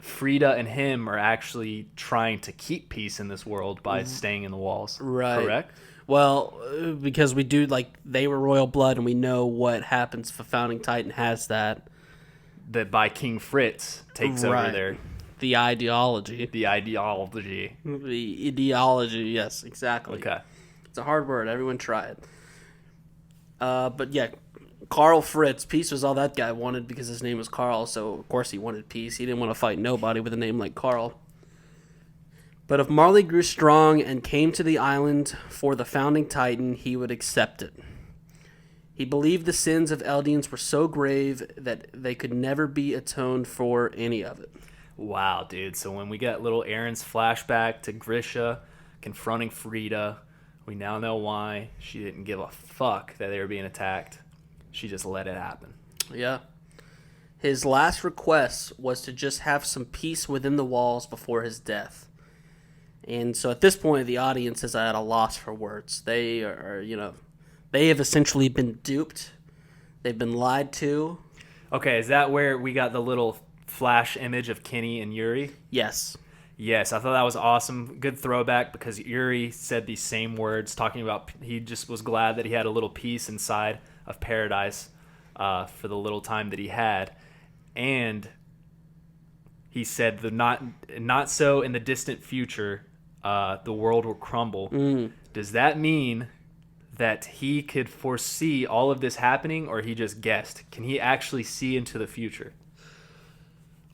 Frida and him are actually trying to keep peace in this world by staying in the walls. Right. Correct? Well, because we do, they were royal blood, and we know what happens if a founding Titan has that. That by King Fritz takes over The ideology. The ideology. The ideology, yes, exactly. Okay. It's a hard word. Everyone try it. But yeah, Carl Fritz, peace was all that guy wanted because his name was Carl, so of course he wanted peace. He didn't want to fight nobody with a name like Carl. But if Marley grew strong and came to the island for the founding Titan, he would accept it. He believed the sins of Eldians were so grave that they could never be atoned for any of it. Wow, dude. So when we get little Aaron's flashback to Grisha confronting Frida, we now know why she didn't give a fuck that they were being attacked. She just let it happen. Yeah. His last request was to just have some peace within the walls before his death. And so at this point, the audience is at a loss for words. They are, they have essentially been duped. They've been lied to. Okay, is that where we got the little flash image of Kenny and Yuri? Yes. Yes, I thought that was awesome. Good throwback because Yuri said these same words, talking about he just was glad that he had a little peace inside of paradise for the little time that he had. And he said the not so in the distant future, the world will crumble. Does that mean that he could foresee all of this happening, or he just guessed? Can he actually see into the future?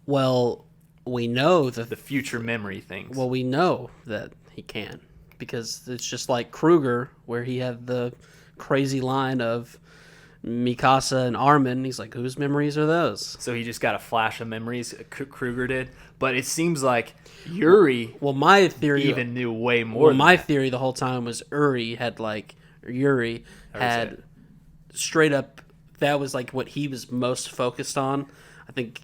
Well, we know that The future memory things. Well, we know that he can, because it's just like Kruger, where he had the crazy line of Mikasa and Armin. He's like, whose memories are those? So he just got a flash of memories, Kruger did. But it seems like Yuri Well, my theory even knew way more than my that. theory the whole time was Yuri had straight up, that was like what he was most focused on. I think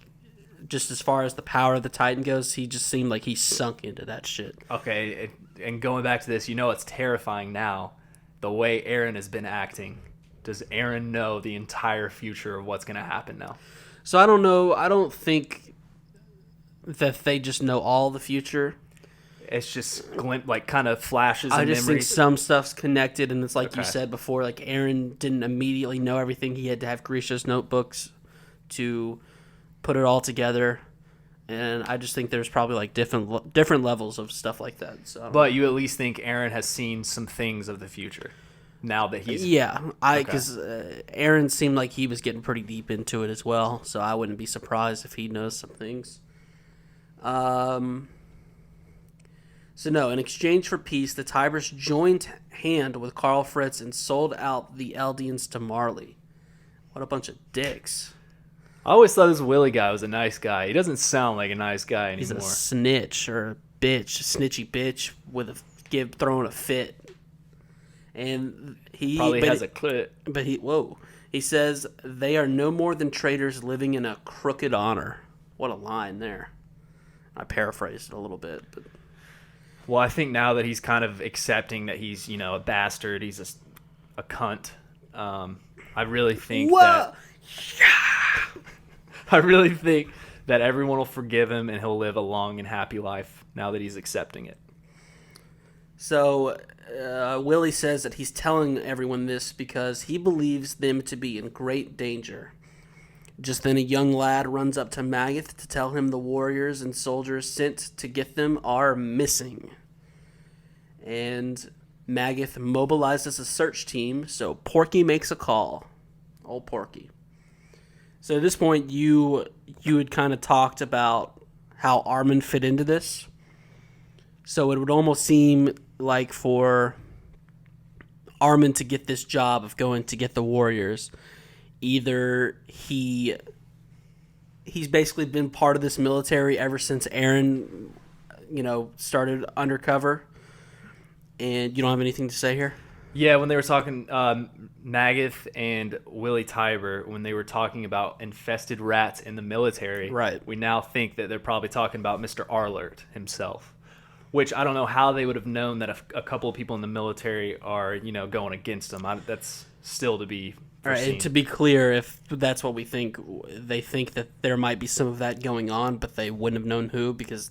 just as far as the power of the Titan goes, he just seemed like he sunk into that shit. Okay, and going back to this, it's terrifying now, the way Eren has been acting. Does Eren know the entire future of what's going to happen now? So I don't know. I don't think that they just know all the future. It's just kind of flashes I and just think memories. some stuff's connected, and it's like you Okay. said before, like Eren didn't immediately know everything. He had to have Grisha's notebooks to put it all together, and I just think there's probably like different levels of stuff like that. So, But you at least think Eren has seen some things of the future now that he's... yeah, because Eren seemed like he was getting pretty deep into it as well, so I wouldn't be surprised if he knows some things. So no, in exchange for peace, the Tybers joined hand with Carl Fritz and sold out the Eldians to Marley. What a bunch of dicks. I always thought this Willie guy was a nice guy. He doesn't sound like a nice guy anymore. He's a snitch or a bitch, a snitchy bitch with throwing a fit. And he Probably has a clip. But he says they are no more than traitors living in a crooked honor. What a line there. I paraphrased it a little bit, but Well, I think now that he's kind of accepting that he's, a bastard, he's a cunt. I really think I really think that everyone will forgive him and he'll live a long and happy life now that he's accepting it. So Willie says that he's telling everyone this because he believes them to be in great danger. Just then a young lad runs up to Magath to tell him the warriors and soldiers sent to get them are missing. And Magath mobilizes a search team, so Porky makes a call. Old Porky. So at this point, you had kind of talked about how Armin fit into this. So it would almost seem like for Armin to get this job of going to get the warriors, either he's basically been part of this military ever since Eren, started undercover. And you don't have anything to say here? Yeah, when they were talking, Magath and Willie Tiber, when they were talking about infested rats in the military, Right. we now think that they're probably talking about Mr. Arlert himself. Which I don't know how they would have known that a couple of people in the military are, going against them. That's still to be foreseen. All right, and to be clear, if that's what we think, they think that there might be some of that going on, but they wouldn't have known who, because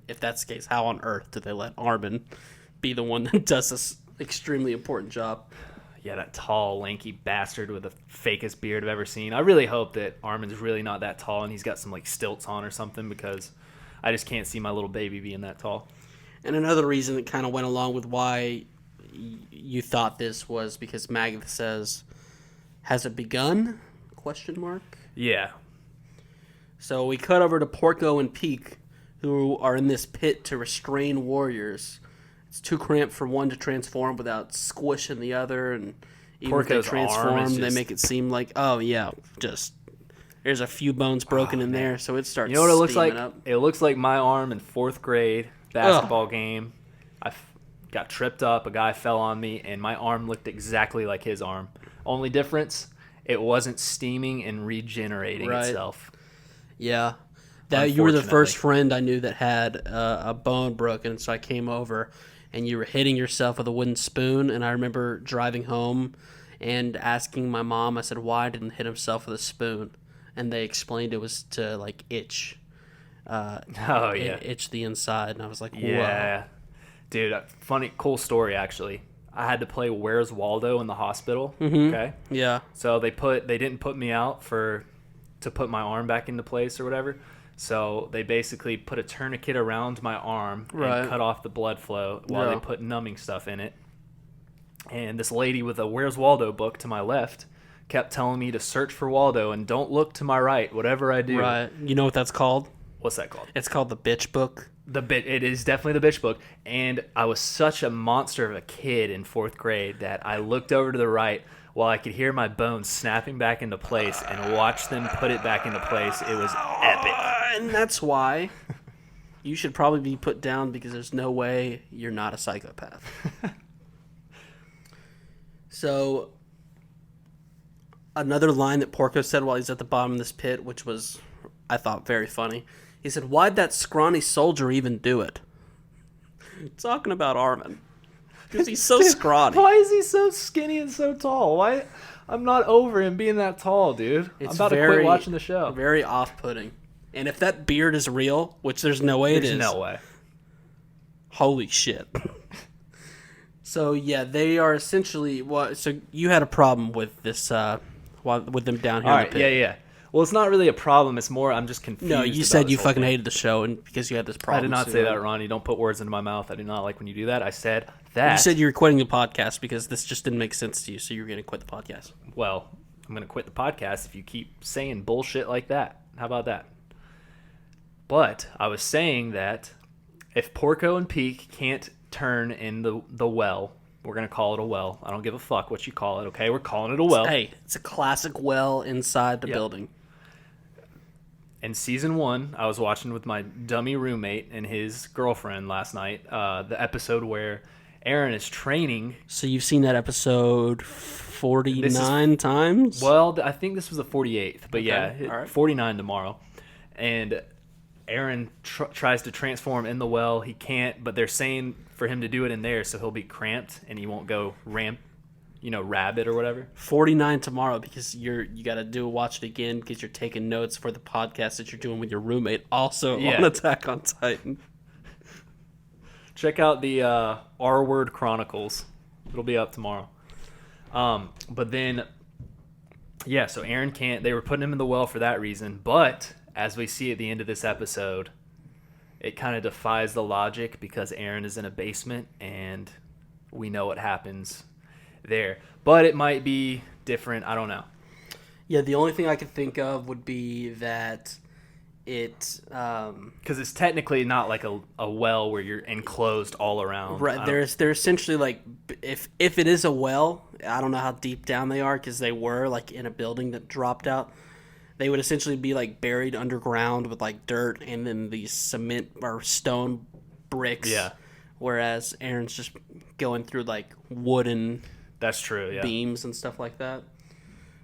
if that's the case, how on earth did they let Armin be the one that does this extremely important job? Yeah, that tall, lanky bastard with the fakest beard I've ever seen. I really hope that Armin's really not that tall and he's got some stilts on or something, because I just can't see my little baby being that tall. And another reason that kind of went along with why you thought this was because Magatha says, "Has it begun?" Question mark. Yeah. So we cut over to Porco and Peak, who are in this pit to restrain warriors. It's too cramped for one to transform without squishing the other, and even if they Porco's arm is transform, they just- make it seem like, oh yeah, just there's a few bones broken in there, so it starts. You know what it looks like? steaming up. It looks like my arm in 4th grade basketball game. Got tripped up. A guy fell on me, and my arm looked exactly like his arm. Only difference, it wasn't steaming and regenerating Right. itself. Yeah. That you were the Unfortunately. first friend I knew that had a bone broken, so I came over, and you were hitting yourself with a wooden spoon, and I remember driving home and asking my mom, I said, why didn't he hit himself with a spoon? And they explained it was to, like, itch. Oh, yeah. Itch the inside, and I was like, whoa. Yeah. Dude, funny, cool story, actually. I had to play Where's Waldo in the hospital, okay? Yeah. So they didn't put me out to put my arm back into place or whatever. So they basically put a tourniquet around my arm Right. and cut off the blood flow while Yeah. they put numbing stuff in it. And this lady with a Where's Waldo book to my left kept telling me to search for Waldo and don't look to my right, whatever I do. Right. You know what that's called? What's that called? It's called the bitch book. It is definitely the bitch book. And I was such a monster of a kid in 4th grade that I looked over to the right while I could hear my bones snapping back into place and watch them put it back into place. It was epic. And that's why you should probably be put down because there's no way you're not a psychopath. So, another line that Porco said while he's at the bottom of this pit, which was, I thought, very funny. He said, why'd that scrawny soldier even do it? Talking about Armin. Because he's so scrawny. Why is he so skinny and so tall? Why? I'm not over him being that tall, dude. I'm about to quit watching the show. Very off-putting. And if that beard is real, which there's no way it is. There's no way. Holy shit. So, yeah, they are essentially... So you had a problem with this, with them down here All in right, the pit. yeah. Well, it's not really a problem. It's more I'm just confused. No, you about said this you whole fucking thing. hated the show and because you had this problem. I did not so say that, Ronnie. Don't put words into my mouth. I do not like when you do that. I said that. You said you were quitting the podcast because this just didn't make sense to you, so you were going to quit the podcast. Well, I'm going to quit the podcast if you keep saying bullshit like that. How about that? But I was saying that if Porco and Peak can't turn in the well, we're going to call it a well. I don't give a fuck what you call it, okay? We're calling it a well. Hey, it's a classic well inside the building. In season 1, I was watching with my dummy roommate and his girlfriend last night, the episode where Aaron is training. So you've seen that episode 49 times? Well, I think this was the 48th, but yeah, all right. 49 tomorrow. And Aaron tries to transform in the well. He can't, but they're saying for him to do it in there so he'll be cramped and he won't go rabbit or whatever. 49 tomorrow because you got to watch it again because you're taking notes for the podcast that you're doing with your roommate also on Attack on Titan. Check out the R-Word Chronicles. It'll be up tomorrow. But then, yeah, so Aaron can't. They were putting him in the well for that reason. But as we see at the end of this episode, it kind of defies the logic because Aaron is in a basement and we know what happens there. But it might be different. I don't know. Yeah, the only thing I could think of would be that it... Because it's technically not like a well where you're enclosed all around. Right, they're essentially like... If it is a well, I don't know how deep down they are because they were like in a building that dropped out. They would essentially be like buried underground with like dirt and then these cement or stone bricks. Yeah. Whereas Aaron's just going through like wooden... That's true, yeah. beams and stuff like that.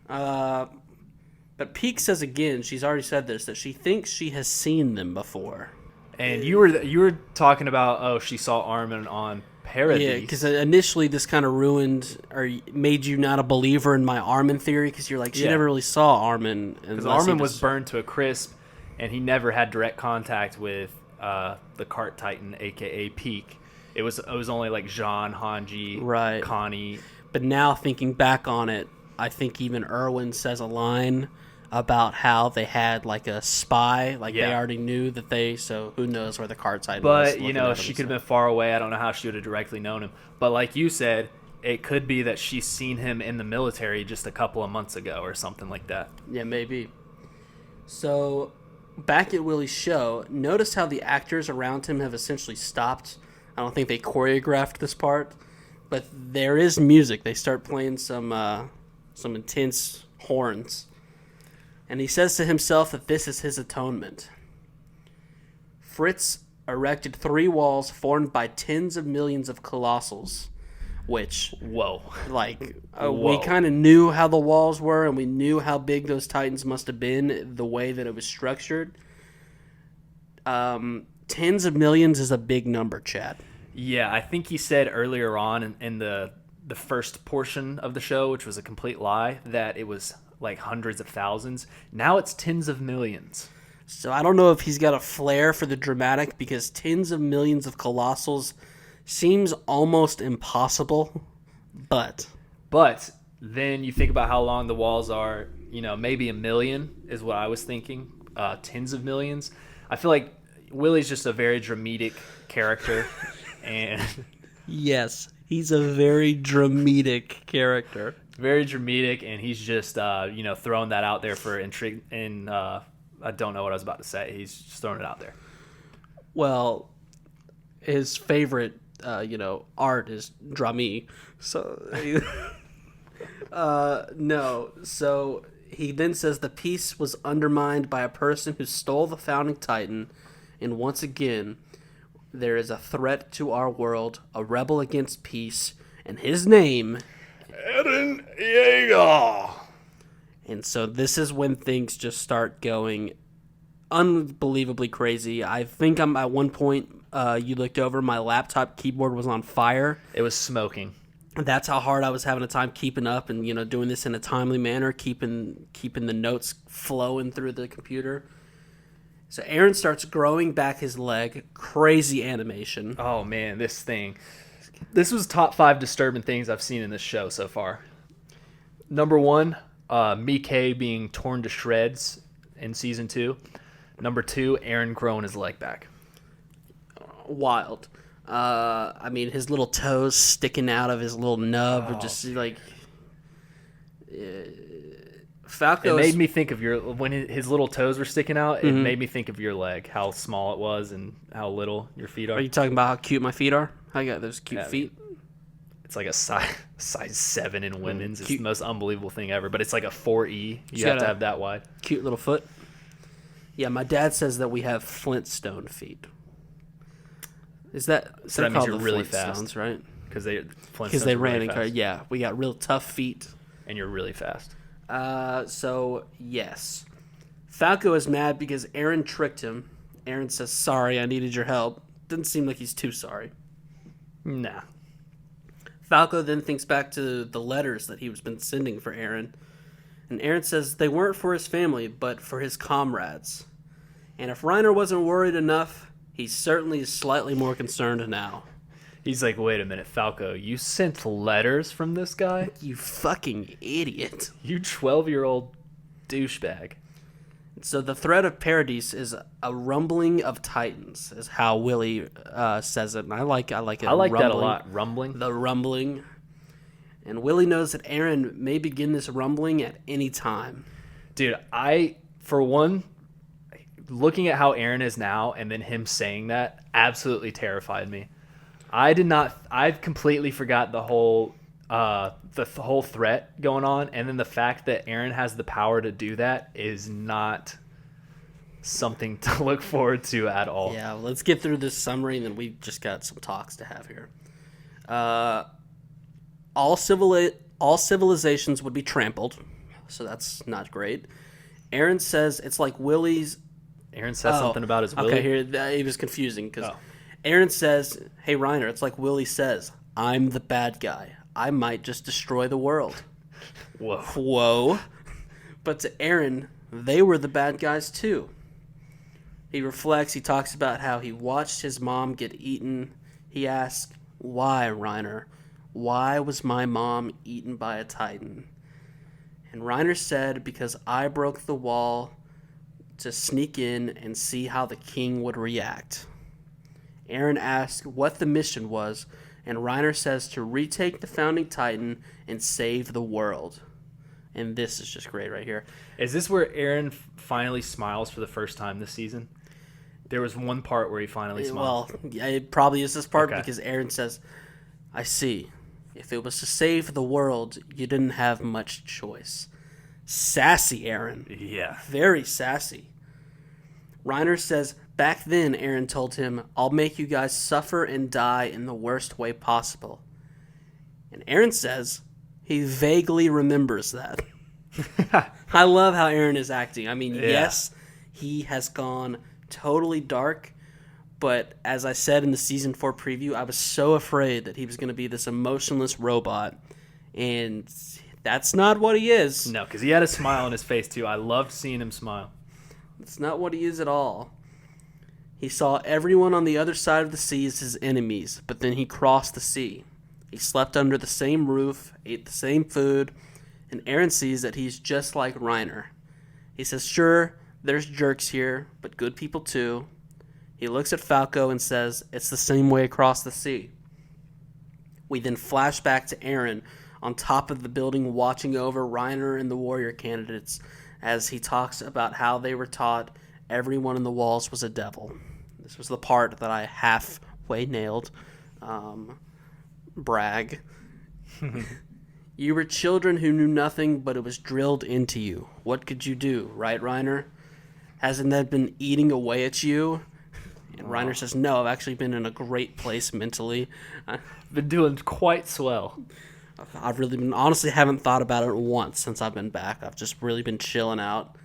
But Peak says again, she's already said this, that she thinks she has seen them before. And you were talking about, she saw Armin on Paradise. Yeah, because initially this kind of ruined or made you not a believer in my Armin theory because you're like, she never really saw Armin. Because Armin was burned to a crisp, and he never had direct contact with the Cart Titan, a.k.a. Peak. It was only like Jean, Hanji, Connie. But now thinking back on it, I think even Erwin says a line about how they had like a spy, like Yeah. they already knew that so who knows where the card side was. But, looking at she him, could have been far away. I don't know how she would have directly known him. But like you said, it could be that she's seen him in the military just a couple of months ago or something like that. Yeah, maybe. So, back at Willie's show, notice how the actors around him have essentially stopped. I don't think they choreographed this part, but there is music. They start playing some intense horns. And he says to himself that this is his atonement. Fritz erected 3 walls formed by tens of millions of colossals, which, Whoa. like, Whoa. we kind of knew how the walls were, and we knew how big those titans must have been, the way that it was structured. Tens of millions is a big number, Chad. Yeah, I think he said earlier on in the first portion of the show, which was a complete lie, that it was like hundreds of thousands. Now it's tens of millions. So I don't know if he's got a flair for the dramatic, because tens of millions of colossals seems almost impossible, but then you think about how long the walls are, maybe a million is what I was thinking. Tens of millions. I feel like Willie's just a very dramatic character. And yes, he's a very dramatic character. Very dramatic, and he's just, throwing that out there for intrigue. And I don't know what I was about to say. He's just throwing it out there. Well, his favorite, art is drami. So, no. So he then says the peace was undermined by a person who stole the founding titan, and once again, there is a threat to our world, a rebel against peace, and his name, Eren Yeager. And so this is when things just start going unbelievably crazy. I think I'm at one point, you looked over, my laptop keyboard was on fire. It was smoking. That's how hard I was having a time keeping up and, doing this in a timely manner, keeping the notes flowing through the computer. So Eren starts growing back his leg. Crazy animation. Oh, man, this thing. This was top 5 disturbing things I've seen in this show so far. Number 1, Mickey being torn to shreds in Season 2. Number 2, Eren growing his leg back. Wild. His little toes sticking out of his little nub, or just like... Falco. It made me think of when his little toes were sticking out. It made me think of your leg, how small it was, and how little your feet are. Are you talking about how cute my feet are? I got those cute feet. It's like a size 7 in women's. It's Cute. the most unbelievable thing ever. But it's like a 4E. You got have to a have that wide. Cute little foot. Yeah, my dad says that we have Flintstone feet. Is that So that means you're really Flintstones, fast, right? Because they ran really in fast. cars. Yeah, we got real tough feet. And you're really fast. So yes, Falco is mad because Eren tricked him. Eren says, "Sorry, I needed your help." Doesn't seem like he's too sorry. Nah. Falco then thinks back to the letters that he was been sending for Eren, and Eren says they weren't for his family, but for his comrades. And if Reiner wasn't worried enough, he certainly is slightly more concerned now. He's like, wait a minute, Falco, you sent letters from this guy? You fucking idiot. You 12-year-old douchebag. So the threat of Paradise is a rumbling of titans, is how Willie says it. And I like it. I like that a lot. Rumbling. The rumbling. And Willie knows that Eren may begin this rumbling at any time. Dude, for one, looking at how Eren is now and then him saying that absolutely terrified me. I completely forgot the whole threat going on, and then the fact that Eren has the power to do that is not something to look forward to at all. Yeah, well, let's get through this summary, and then we've just got some talks to have here. All civilizations would be trampled, so that's not great. Eren says it's like Willie's... Eren says something about his Willie? Okay, here, it was confusing, because... Eren says, "Hey, Reiner, it's like Willie says, I'm the bad guy. I might just destroy the world." Whoa. But to Eren, they were the bad guys too. He reflects, he talks about how he watched his mom get eaten. He asks, "Why, Reiner? Why was my mom eaten by a titan?" And Reiner said, because I broke the wall to sneak in and see how the king would react. Aaron asked what the mission was, and Reiner says to retake the Founding Titan and save the world. And this is just great right here. Is this where Aaron finally smiles for the first time this season? There was one part where he finally smiled. Well, yeah, it probably is this part Okay. because Aaron says, I see. If it was to save the world, you didn't have much choice. Sassy Aaron. Yeah. Very sassy. Reiner says, back then, Aaron told him, I'll make you guys suffer and die in the worst way possible. And Aaron says he vaguely remembers that. I love how Aaron is acting. I mean, yes, he has gone totally dark, but as I said in the Season 4 preview, I was so afraid that he was going to be this emotionless robot, and that's not what he is. No, because he had a smile on his face, too. I loved seeing him smile. It's not what he is at all. He saw everyone on the other side of the sea as his enemies, but then he crossed the sea. He slept under the same roof, ate the same food, and Aaron sees that he's just like Reiner. He says, sure, there's jerks here, but good people too. He looks at Falco and says, it's the same way across the sea. We then flash back to Aaron on top of the building watching over Reiner and the warrior candidates as he talks about how they were taught everyone in the walls was a devil. This was the part that I halfway nailed. Brag. You were children who knew nothing, but it was drilled into you. What could you do, right, Reiner? Hasn't that been eating away at you? And Reiner says, no, I've actually been in a great place mentally. Been doing quite swell. I've really been, honestly haven't thought about it once since I've been back. I've just really been chilling out.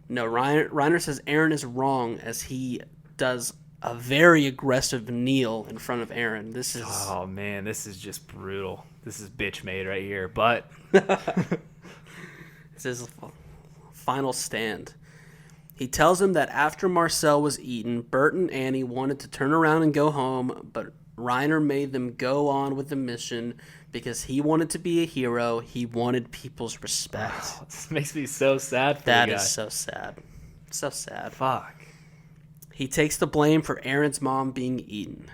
No, Reiner says Aaron is wrong as he does a very aggressive kneel in front of Aaron. This is... Oh, man, this is just brutal. This is bitch made right here, but... This is final stand. He tells him that after Marcel was eaten, Bert and Annie wanted to turn around and go home, but Reiner made them go on with the mission because he wanted to be a hero. He wanted people's respect. Oh, this makes me so sad for That the guy. is so sad. So sad. Fuck. He takes the blame for Aaron's mom being eaten.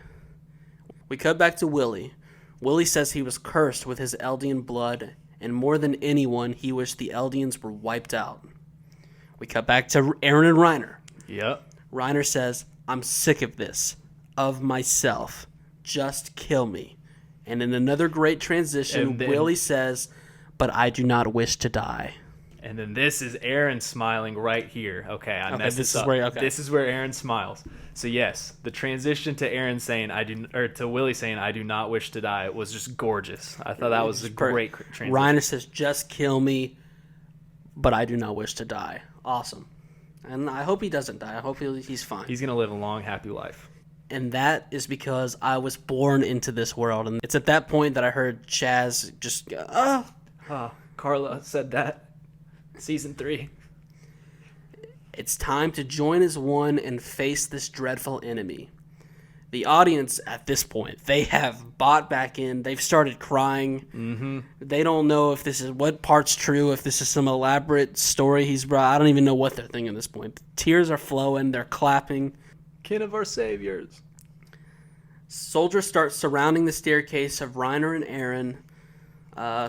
We cut back to Willie. Willie says he was cursed with his Eldian blood, and more than anyone, he wished the Eldians were wiped out. We cut back to Aaron and Reiner. Yep. Reiner says, I'm sick of this. Of myself. Just kill me. And in another great transition, Willie says, but I do not wish to die. And then this is Aaron smiling right here. Okay, I messed this up. This is where Aaron smiles. So yes, the transition to Aaron saying to Willie saying I do not wish to die was just gorgeous. I thought that was a great transition. Reiner says, just kill me, but I do not wish to die. Awesome. And I hope he doesn't die. I hope he's fine. He's going to live a long, happy life. And that is because I was born into this world. And it's at that point that I heard Chaz just go, Oh, Carla said that. Season 3. It's time to join as one and face this dreadful enemy. The audience at this point, they have bought back in. They've started crying. Mm-hmm. They don't know if this is what part's true, if this is some elaborate story he's brought. I don't even know what they're thinking at this point. The tears are flowing. They're clapping. Kin of our saviors. Soldiers start surrounding the staircase of Reiner and Aaron.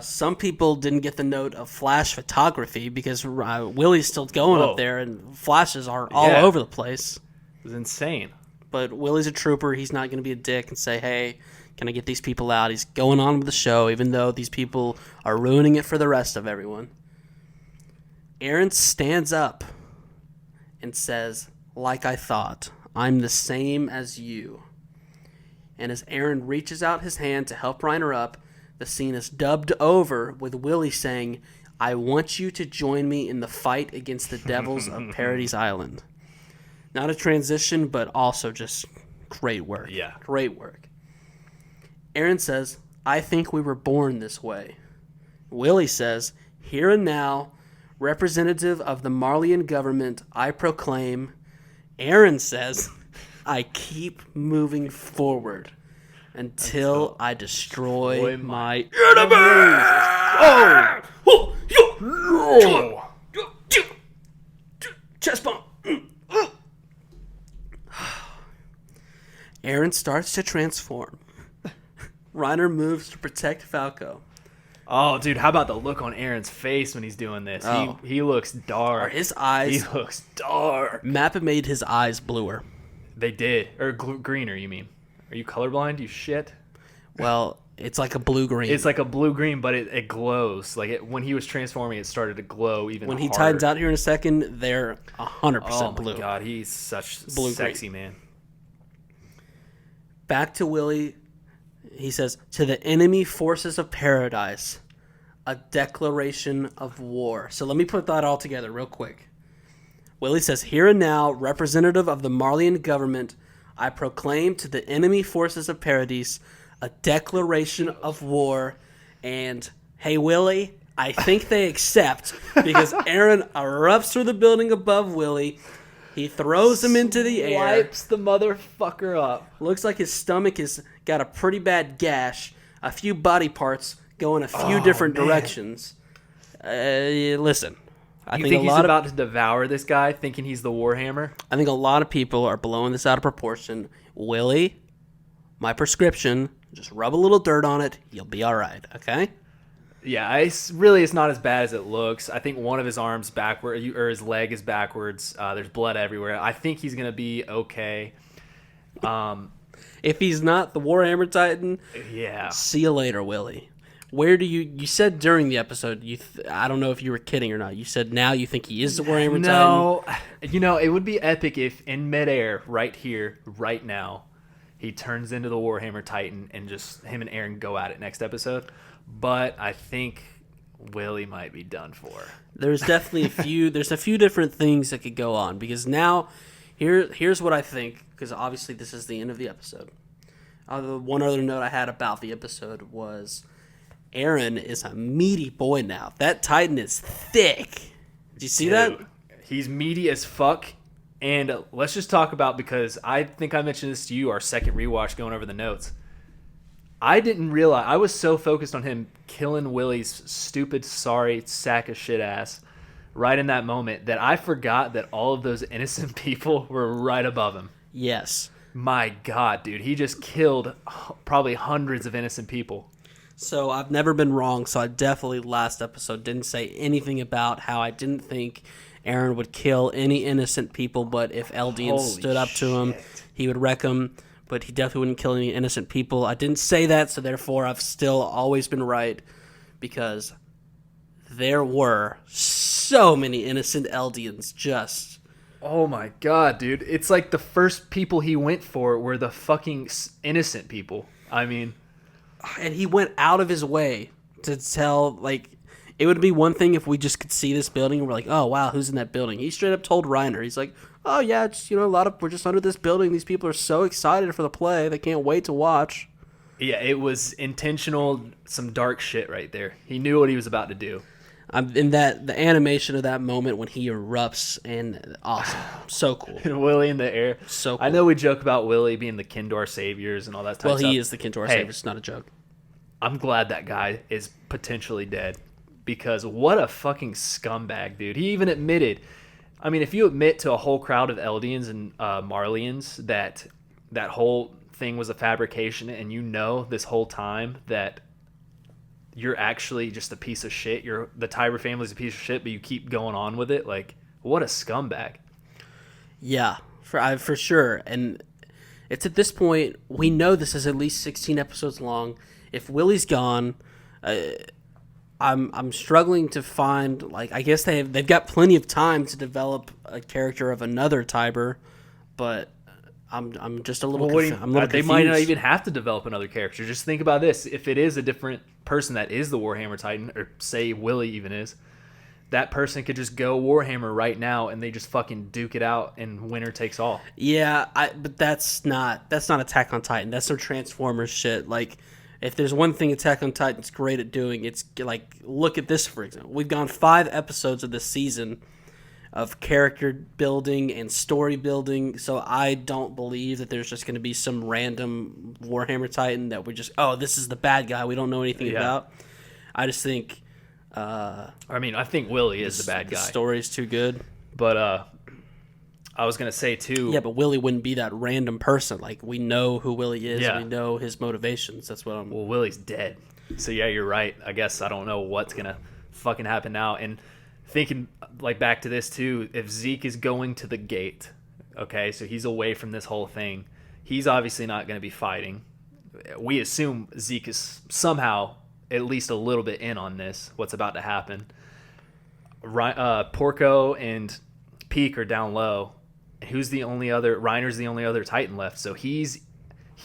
Some people didn't get the note of flash photography because Willie's still going up there and flashes are all over the place. It was insane. But Willie's a trooper. He's not going to be a dick and say, hey, can I get these people out? He's going on with the show, even though these people are ruining it for the rest of everyone. Aaron stands up and says, like I thought, I'm the same as you. And as Aaron reaches out his hand to help Reiner up, the scene is dubbed over with Willie saying, I want you to join me in the fight against the devils of Paradise Island. Not a transition, but also just great work. Yeah. Great work. Aaron says, I think we were born this way. Willie says, here and now, representative of the Marleyan government, I proclaim. Aaron says, I keep moving forward until I destroy my enemies. Oh! Chest bump. Aaron starts to transform. Reiner moves to protect Falco. Oh, dude, how about the look on Aaron's face when he's doing this? Oh. He looks dark. Are his eyes... He looks dark. Mappa made his eyes bluer. They did. Or greener, you mean. Are you colorblind, you shit? Well, it's like a blue-green. It's like a blue-green, but it glows. Like when he was transforming, it started to glow even When harder. he tightens out here in a second, they're 100% blue. Oh, my God. He's such Blue sexy man. Back to Willie. He says, to the enemy forces of paradise, a declaration of war. So let me put that all together real quick. Willie says, here and now, representative of the Marleyan government, I proclaim to the enemy forces of paradise a declaration of war. And, hey, Willie, I think they accept because Aaron erupts through the building above Willie. He throws him into the air. Wipes the motherfucker up. Looks like his stomach has got a pretty bad gash. A few body parts go in a few different directions. Listen, I think he's about to devour this guy, thinking he's the Warhammer? I think a lot of people are blowing this out of proportion. Willie, my prescription, just rub a little dirt on it. You'll be all right, okay? Yeah, it's not as bad as it looks. I think one of his arms backward, or his leg is backwards. There's blood everywhere. I think he's gonna be okay. If he's not the Warhammer Titan, yeah. See you later, Willie. Where do you said during the episode? I don't know if you were kidding or not. You said now you think he is the Warhammer Titan. No, it would be epic if in midair, right here, right now, he turns into the Warhammer Titan and just him and Aaron go at it next episode. But I think Willie might be done for. There's definitely there's a few different things that could go on because now here's what I think, because obviously this is the end of the episode. One other note I had about the episode was Aaron is a meaty boy now. That Titan is thick. Did you see that? He's meaty as fuck. And let's just talk about, because I think I mentioned this to you, our second rewatch going over the notes. I didn't realize, I was so focused on him killing Willie's stupid, sorry sack of shit ass right in that moment that I forgot that all of those innocent people were right above him. Yes. My God, dude. He just killed probably hundreds of innocent people. So I've never been wrong, so I definitely last episode didn't say anything about how I didn't think Aaron would kill any innocent people, but if Eldians stood up to him, he would wreck them. But he definitely wouldn't kill any innocent people. I didn't say that, so therefore I've still always been right, because there were so many innocent Eldians just... Oh my God, dude. It's like the first people he went for were the fucking innocent people. I mean... And he went out of his way to tell, like... It would be one thing if we just could see this building and we're like, oh, wow, who's in that building? He straight up told Reiner, he's like, oh, yeah, just, we're just under this building. These people are so excited for the play. They can't wait to watch. Yeah, it was intentional, some dark shit right there. He knew what he was about to do. In the animation of that moment when he erupts, and awesome. So cool. And Willie in the air. So cool. I know we joke about Willie being the Kindor saviors and all that type of stuff. Well, he is the Kindor saviors. It's not a joke. I'm glad that guy is potentially dead. Because what a fucking scumbag, dude. He even admitted, I mean, if you admit to a whole crowd of Eldians and Marleyans that whole thing was a fabrication, and you know this whole time that you're actually just a piece of shit, the Tiber family's a piece of shit, but you keep going on with it, like, what a scumbag. Yeah, for sure. And it's at this point, we know this is at least 16 episodes long. If Willie's gone... I'm struggling to find, like, I guess they've got plenty of time to develop a character of another Tiber, but I'm just a little confused. They might not even have to develop another character. Just think about this: if it is a different person that is the Warhammer Titan, or say Willie even is, that person could just go Warhammer right now, and they just fucking duke it out, and winner takes all. Yeah, but that's not Attack on Titan. That's some Transformers shit. Like, if there's one thing Attack on Titan's great at doing, it's like, look at this, for example. We've gone 5 episodes of this season of character building and story building, so I don't believe that there's just going to be some random Warhammer Titan that we're just, oh, this is the bad guy we don't know anything about. I just think I mean, I think Willie is the bad guy. The story's too good. But I was gonna say too. Yeah, but Willie wouldn't be that random person. Like, we know who Willie is. Yeah. We know his motivations. That's what I'm... Well, Willie's dead. So yeah, you're right. I guess I don't know what's gonna fucking happen now. And thinking like back to this too, if Zeke is going to the gate, okay, so he's away from this whole thing. He's obviously not going to be fighting. We assume Zeke is somehow at least a little bit in on this, what's about to happen. Porco and Peak are down low. Who's the only other? Reiner's the only other Titan left. So he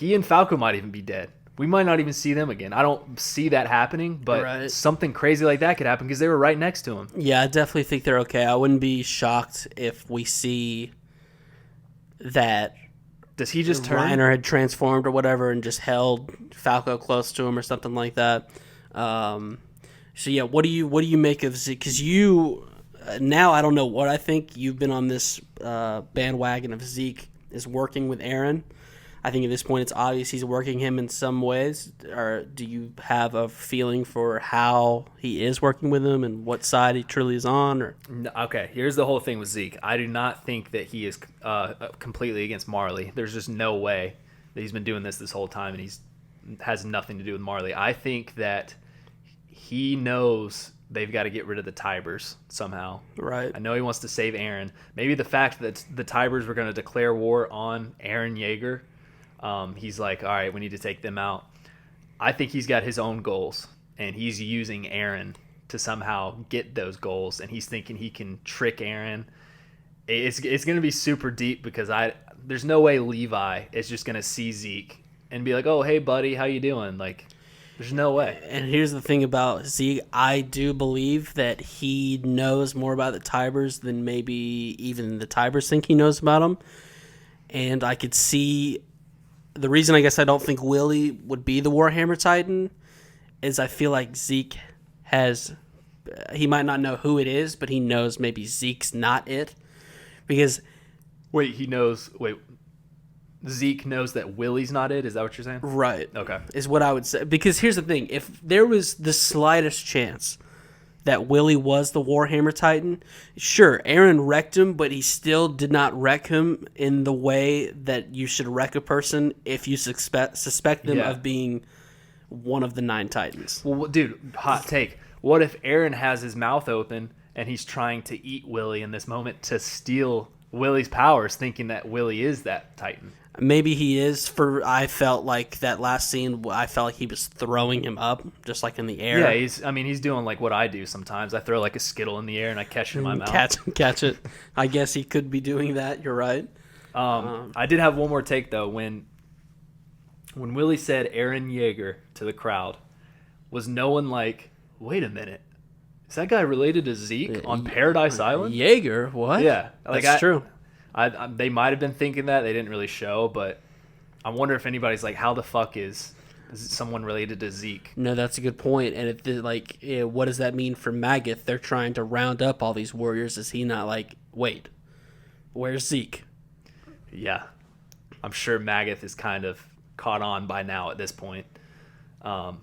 and Falco might even be dead. We might not even see them again. I don't see that happening, but something crazy like that could happen because they were right next to him. Yeah, I definitely think they're okay. I wouldn't be shocked if we see that. Does he just turn? Reiner had transformed or whatever and just held Falco close to him or something like that. So yeah, what do you make of Zeke? Because you now I don't know what I think. You've been on this bandwagon of Zeke is working with Eren. I think at this point it's obvious he's working him in some ways. Or do you have a feeling for how he is working with him and what side he truly is on? Or okay, here's the whole thing with Zeke. I do not think that he is completely against Marley. There's just no way that he's been doing this whole time and he's has nothing to do with Marley. I think that he knows they've got to get rid of the Tybers somehow. Right. I know he wants to save Eren. Maybe the fact that the Tybers were going to declare war on Eren Yeager. He's like, all right, we need to take them out. I think he's got his own goals, and he's using Eren to somehow get those goals, and he's thinking he can trick Eren. It's going to be super deep because there's no way Levi is just going to see Zeke and be like, oh, hey, buddy, how you doing? Like, there's no way. And here's the thing about Zeke. I do believe that he knows more about the Tybers than maybe even the Tybers think he knows about them. And I could see... The reason I guess I don't think Willie would be the Warhammer Titan is I feel like Zeke has... He might not know who it is, but he knows maybe Zeke's not it. Because... Zeke knows that Willie's not it? Is that what you're saying? Right. Okay. Is what I would say. Because here's the thing. If there was the slightest chance that Willie was the Warhammer Titan, sure, Eren wrecked him, but he still did not wreck him in the way that you should wreck a person if you suspect them of being one of the 9 Titans. Well, dude, hot take. What if Eren has his mouth open and he's trying to eat Willie in this moment to steal Willie's powers, thinking that Willie is that Titan? Maybe he is. I felt like that last scene, I felt like he was throwing him up, just like in the air. Yeah, he's doing like what I do sometimes. I throw like a Skittle in the air and I catch it in my mouth. Catch it. I guess he could be doing that. You're right. I did have one more take, though. When Willie said Eren Yeager to the crowd, was no one like, wait a minute, is that guy related to Zeke on Paradise Island? Yeager? What? Yeah. That's true. They might have been thinking that. They didn't really show, but I wonder if anybody's like, how the fuck is someone related to Zeke? No, that's a good point. And what does that mean for Magath? They're trying to round up all these warriors. Is he not like, wait, where's Zeke? Yeah. I'm sure Magath is kind of caught on by now at this point. So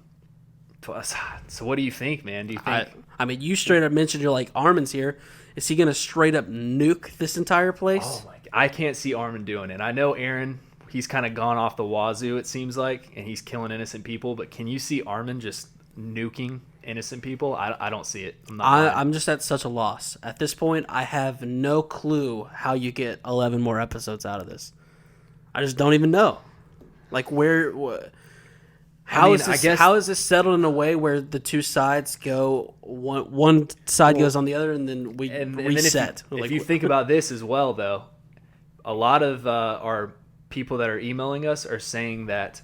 what do you think, man? Do you think... I mean, you straight up mentioned you're like, Armin's here. Is he going to straight up nuke this entire place? Oh my God. I can't see Armin doing it. I know Eren, he's kind of gone off the wazoo, it seems like, and he's killing innocent people, but can you see Armin just nuking innocent people? I don't see it. I'm just at such a loss. At this point, I have no clue how you get 11 more episodes out of this. I just don't even know. Like, how is this settled in a way where the two sides go, one side goes on the other, and then we reset? And then if you think about this as well, though, a lot of our people that are emailing us are saying that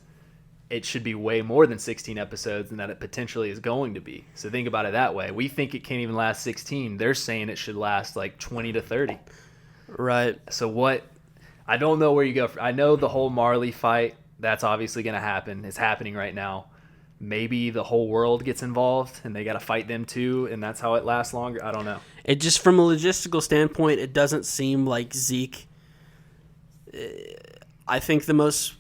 it should be way more than 16 episodes and that it potentially is going to be. So think about it that way. We think it can't even last 16. They're saying it should last like 20 to 30. Right. So I don't know where you go. I know the whole Marley fight, that's obviously going to happen. It's happening right now. Maybe the whole world gets involved and they got to fight them too, and that's how it lasts longer. I don't know. It just, from a logistical standpoint, it doesn't seem like Zeke. I think the most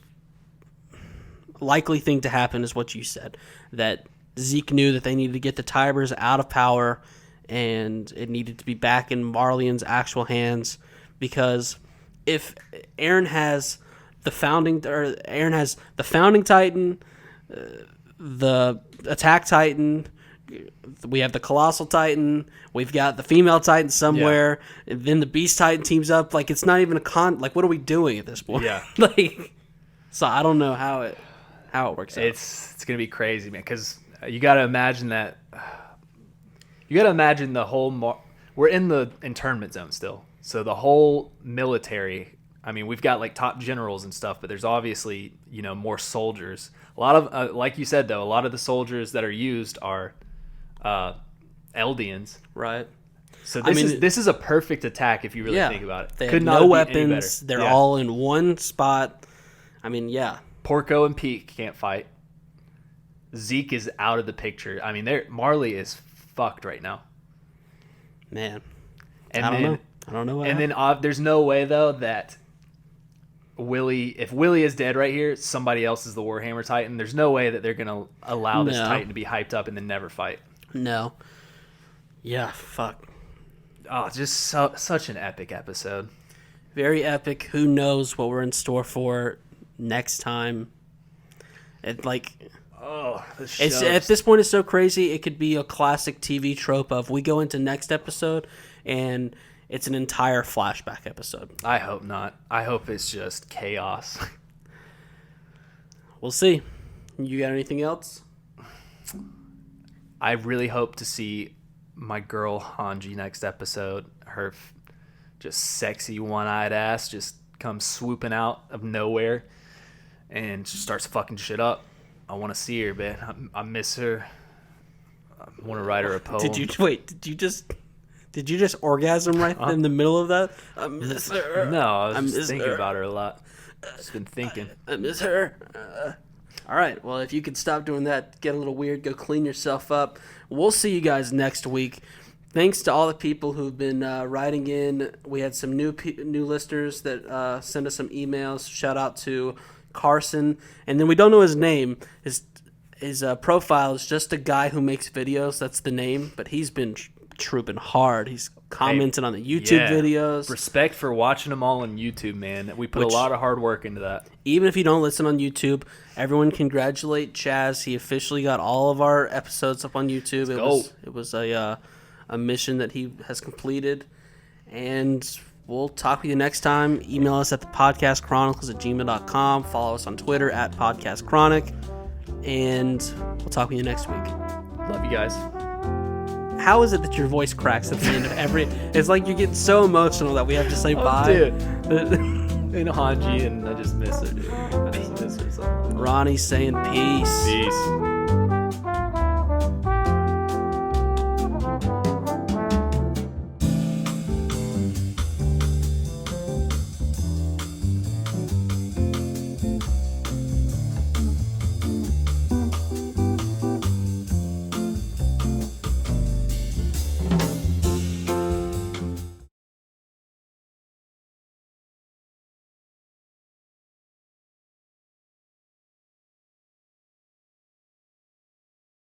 likely thing to happen is what you said, that Zeke knew that they needed to get the Tybers out of power, and it needed to be back in Marleyan's actual hands, because if Aaron has the founding Titan, the Attack Titan, we have the Colossal Titan, we've got the female Titan somewhere, and then the Beast Titan teams up. Like, it's not even like, what are we doing at this point? Yeah. Like, so I don't know how it works out. It's gonna be crazy, man, because you got to imagine that. You got to imagine the whole. We're in the internment zone still, so the whole military. I mean, we've got like top generals and stuff, but there's obviously more soldiers. A lot of like you said though, a lot of the soldiers that are used are Eldians, right? So this is a perfect attack if you really think about it. They have no weapons. They're all in one spot. I mean, yeah. Porco and Pete can't fight. Zeke is out of the picture. I mean, Marley is fucked right now. Man, and I don't know. And then there's no way though that if Willie is dead right here, somebody else is the Warhammer Titan. There's no way that they're gonna allow this Titan to be hyped up and then never fight. No. Yeah. Fuck. Oh, just such an epic episode. Very epic. Who knows what we're in store for next time? At this point, it's so crazy. It could be a classic TV trope of we go into next episode and it's an entire flashback episode. I hope not. I hope it's just chaos. We'll see. You got anything else? I really hope to see my girl Hanji next episode. Her just sexy one-eyed ass just comes swooping out of nowhere and just starts fucking shit up. I want to see her, man. I miss her. I want to write her a poem. Did you just orgasm right in the middle of that? I miss her. No, I was just thinking about her a lot. Just been thinking. I miss her. All right. Well, if you could stop doing that, get a little weird, go clean yourself up. We'll see you guys next week. Thanks to all the people who've been writing in. We had some new listeners that sent us some emails. Shout out to Carson, and then we don't know his name. His profile is just a guy who makes videos. That's the name, but he's been trooping hard. He's commenting on the YouTube videos. Respect for watching them all on YouTube, man. We put a lot of hard work into that. Even if you don't listen on YouTube, everyone congratulate Chaz. He officially got all of our episodes up on YouTube. It was a mission that he has completed, and we'll talk with you next time. Email us at thepodcastchronicles@gmail.com. Follow us on Twitter at podcastchronic, and we'll talk with you next week. Love you guys. How is it that your voice cracks at the end of every... It's like you're getting so emotional that we have to say bye. Dude. And Hanji, and I just miss her, dude. I just miss her so much. Ronnie saying peace. Peace.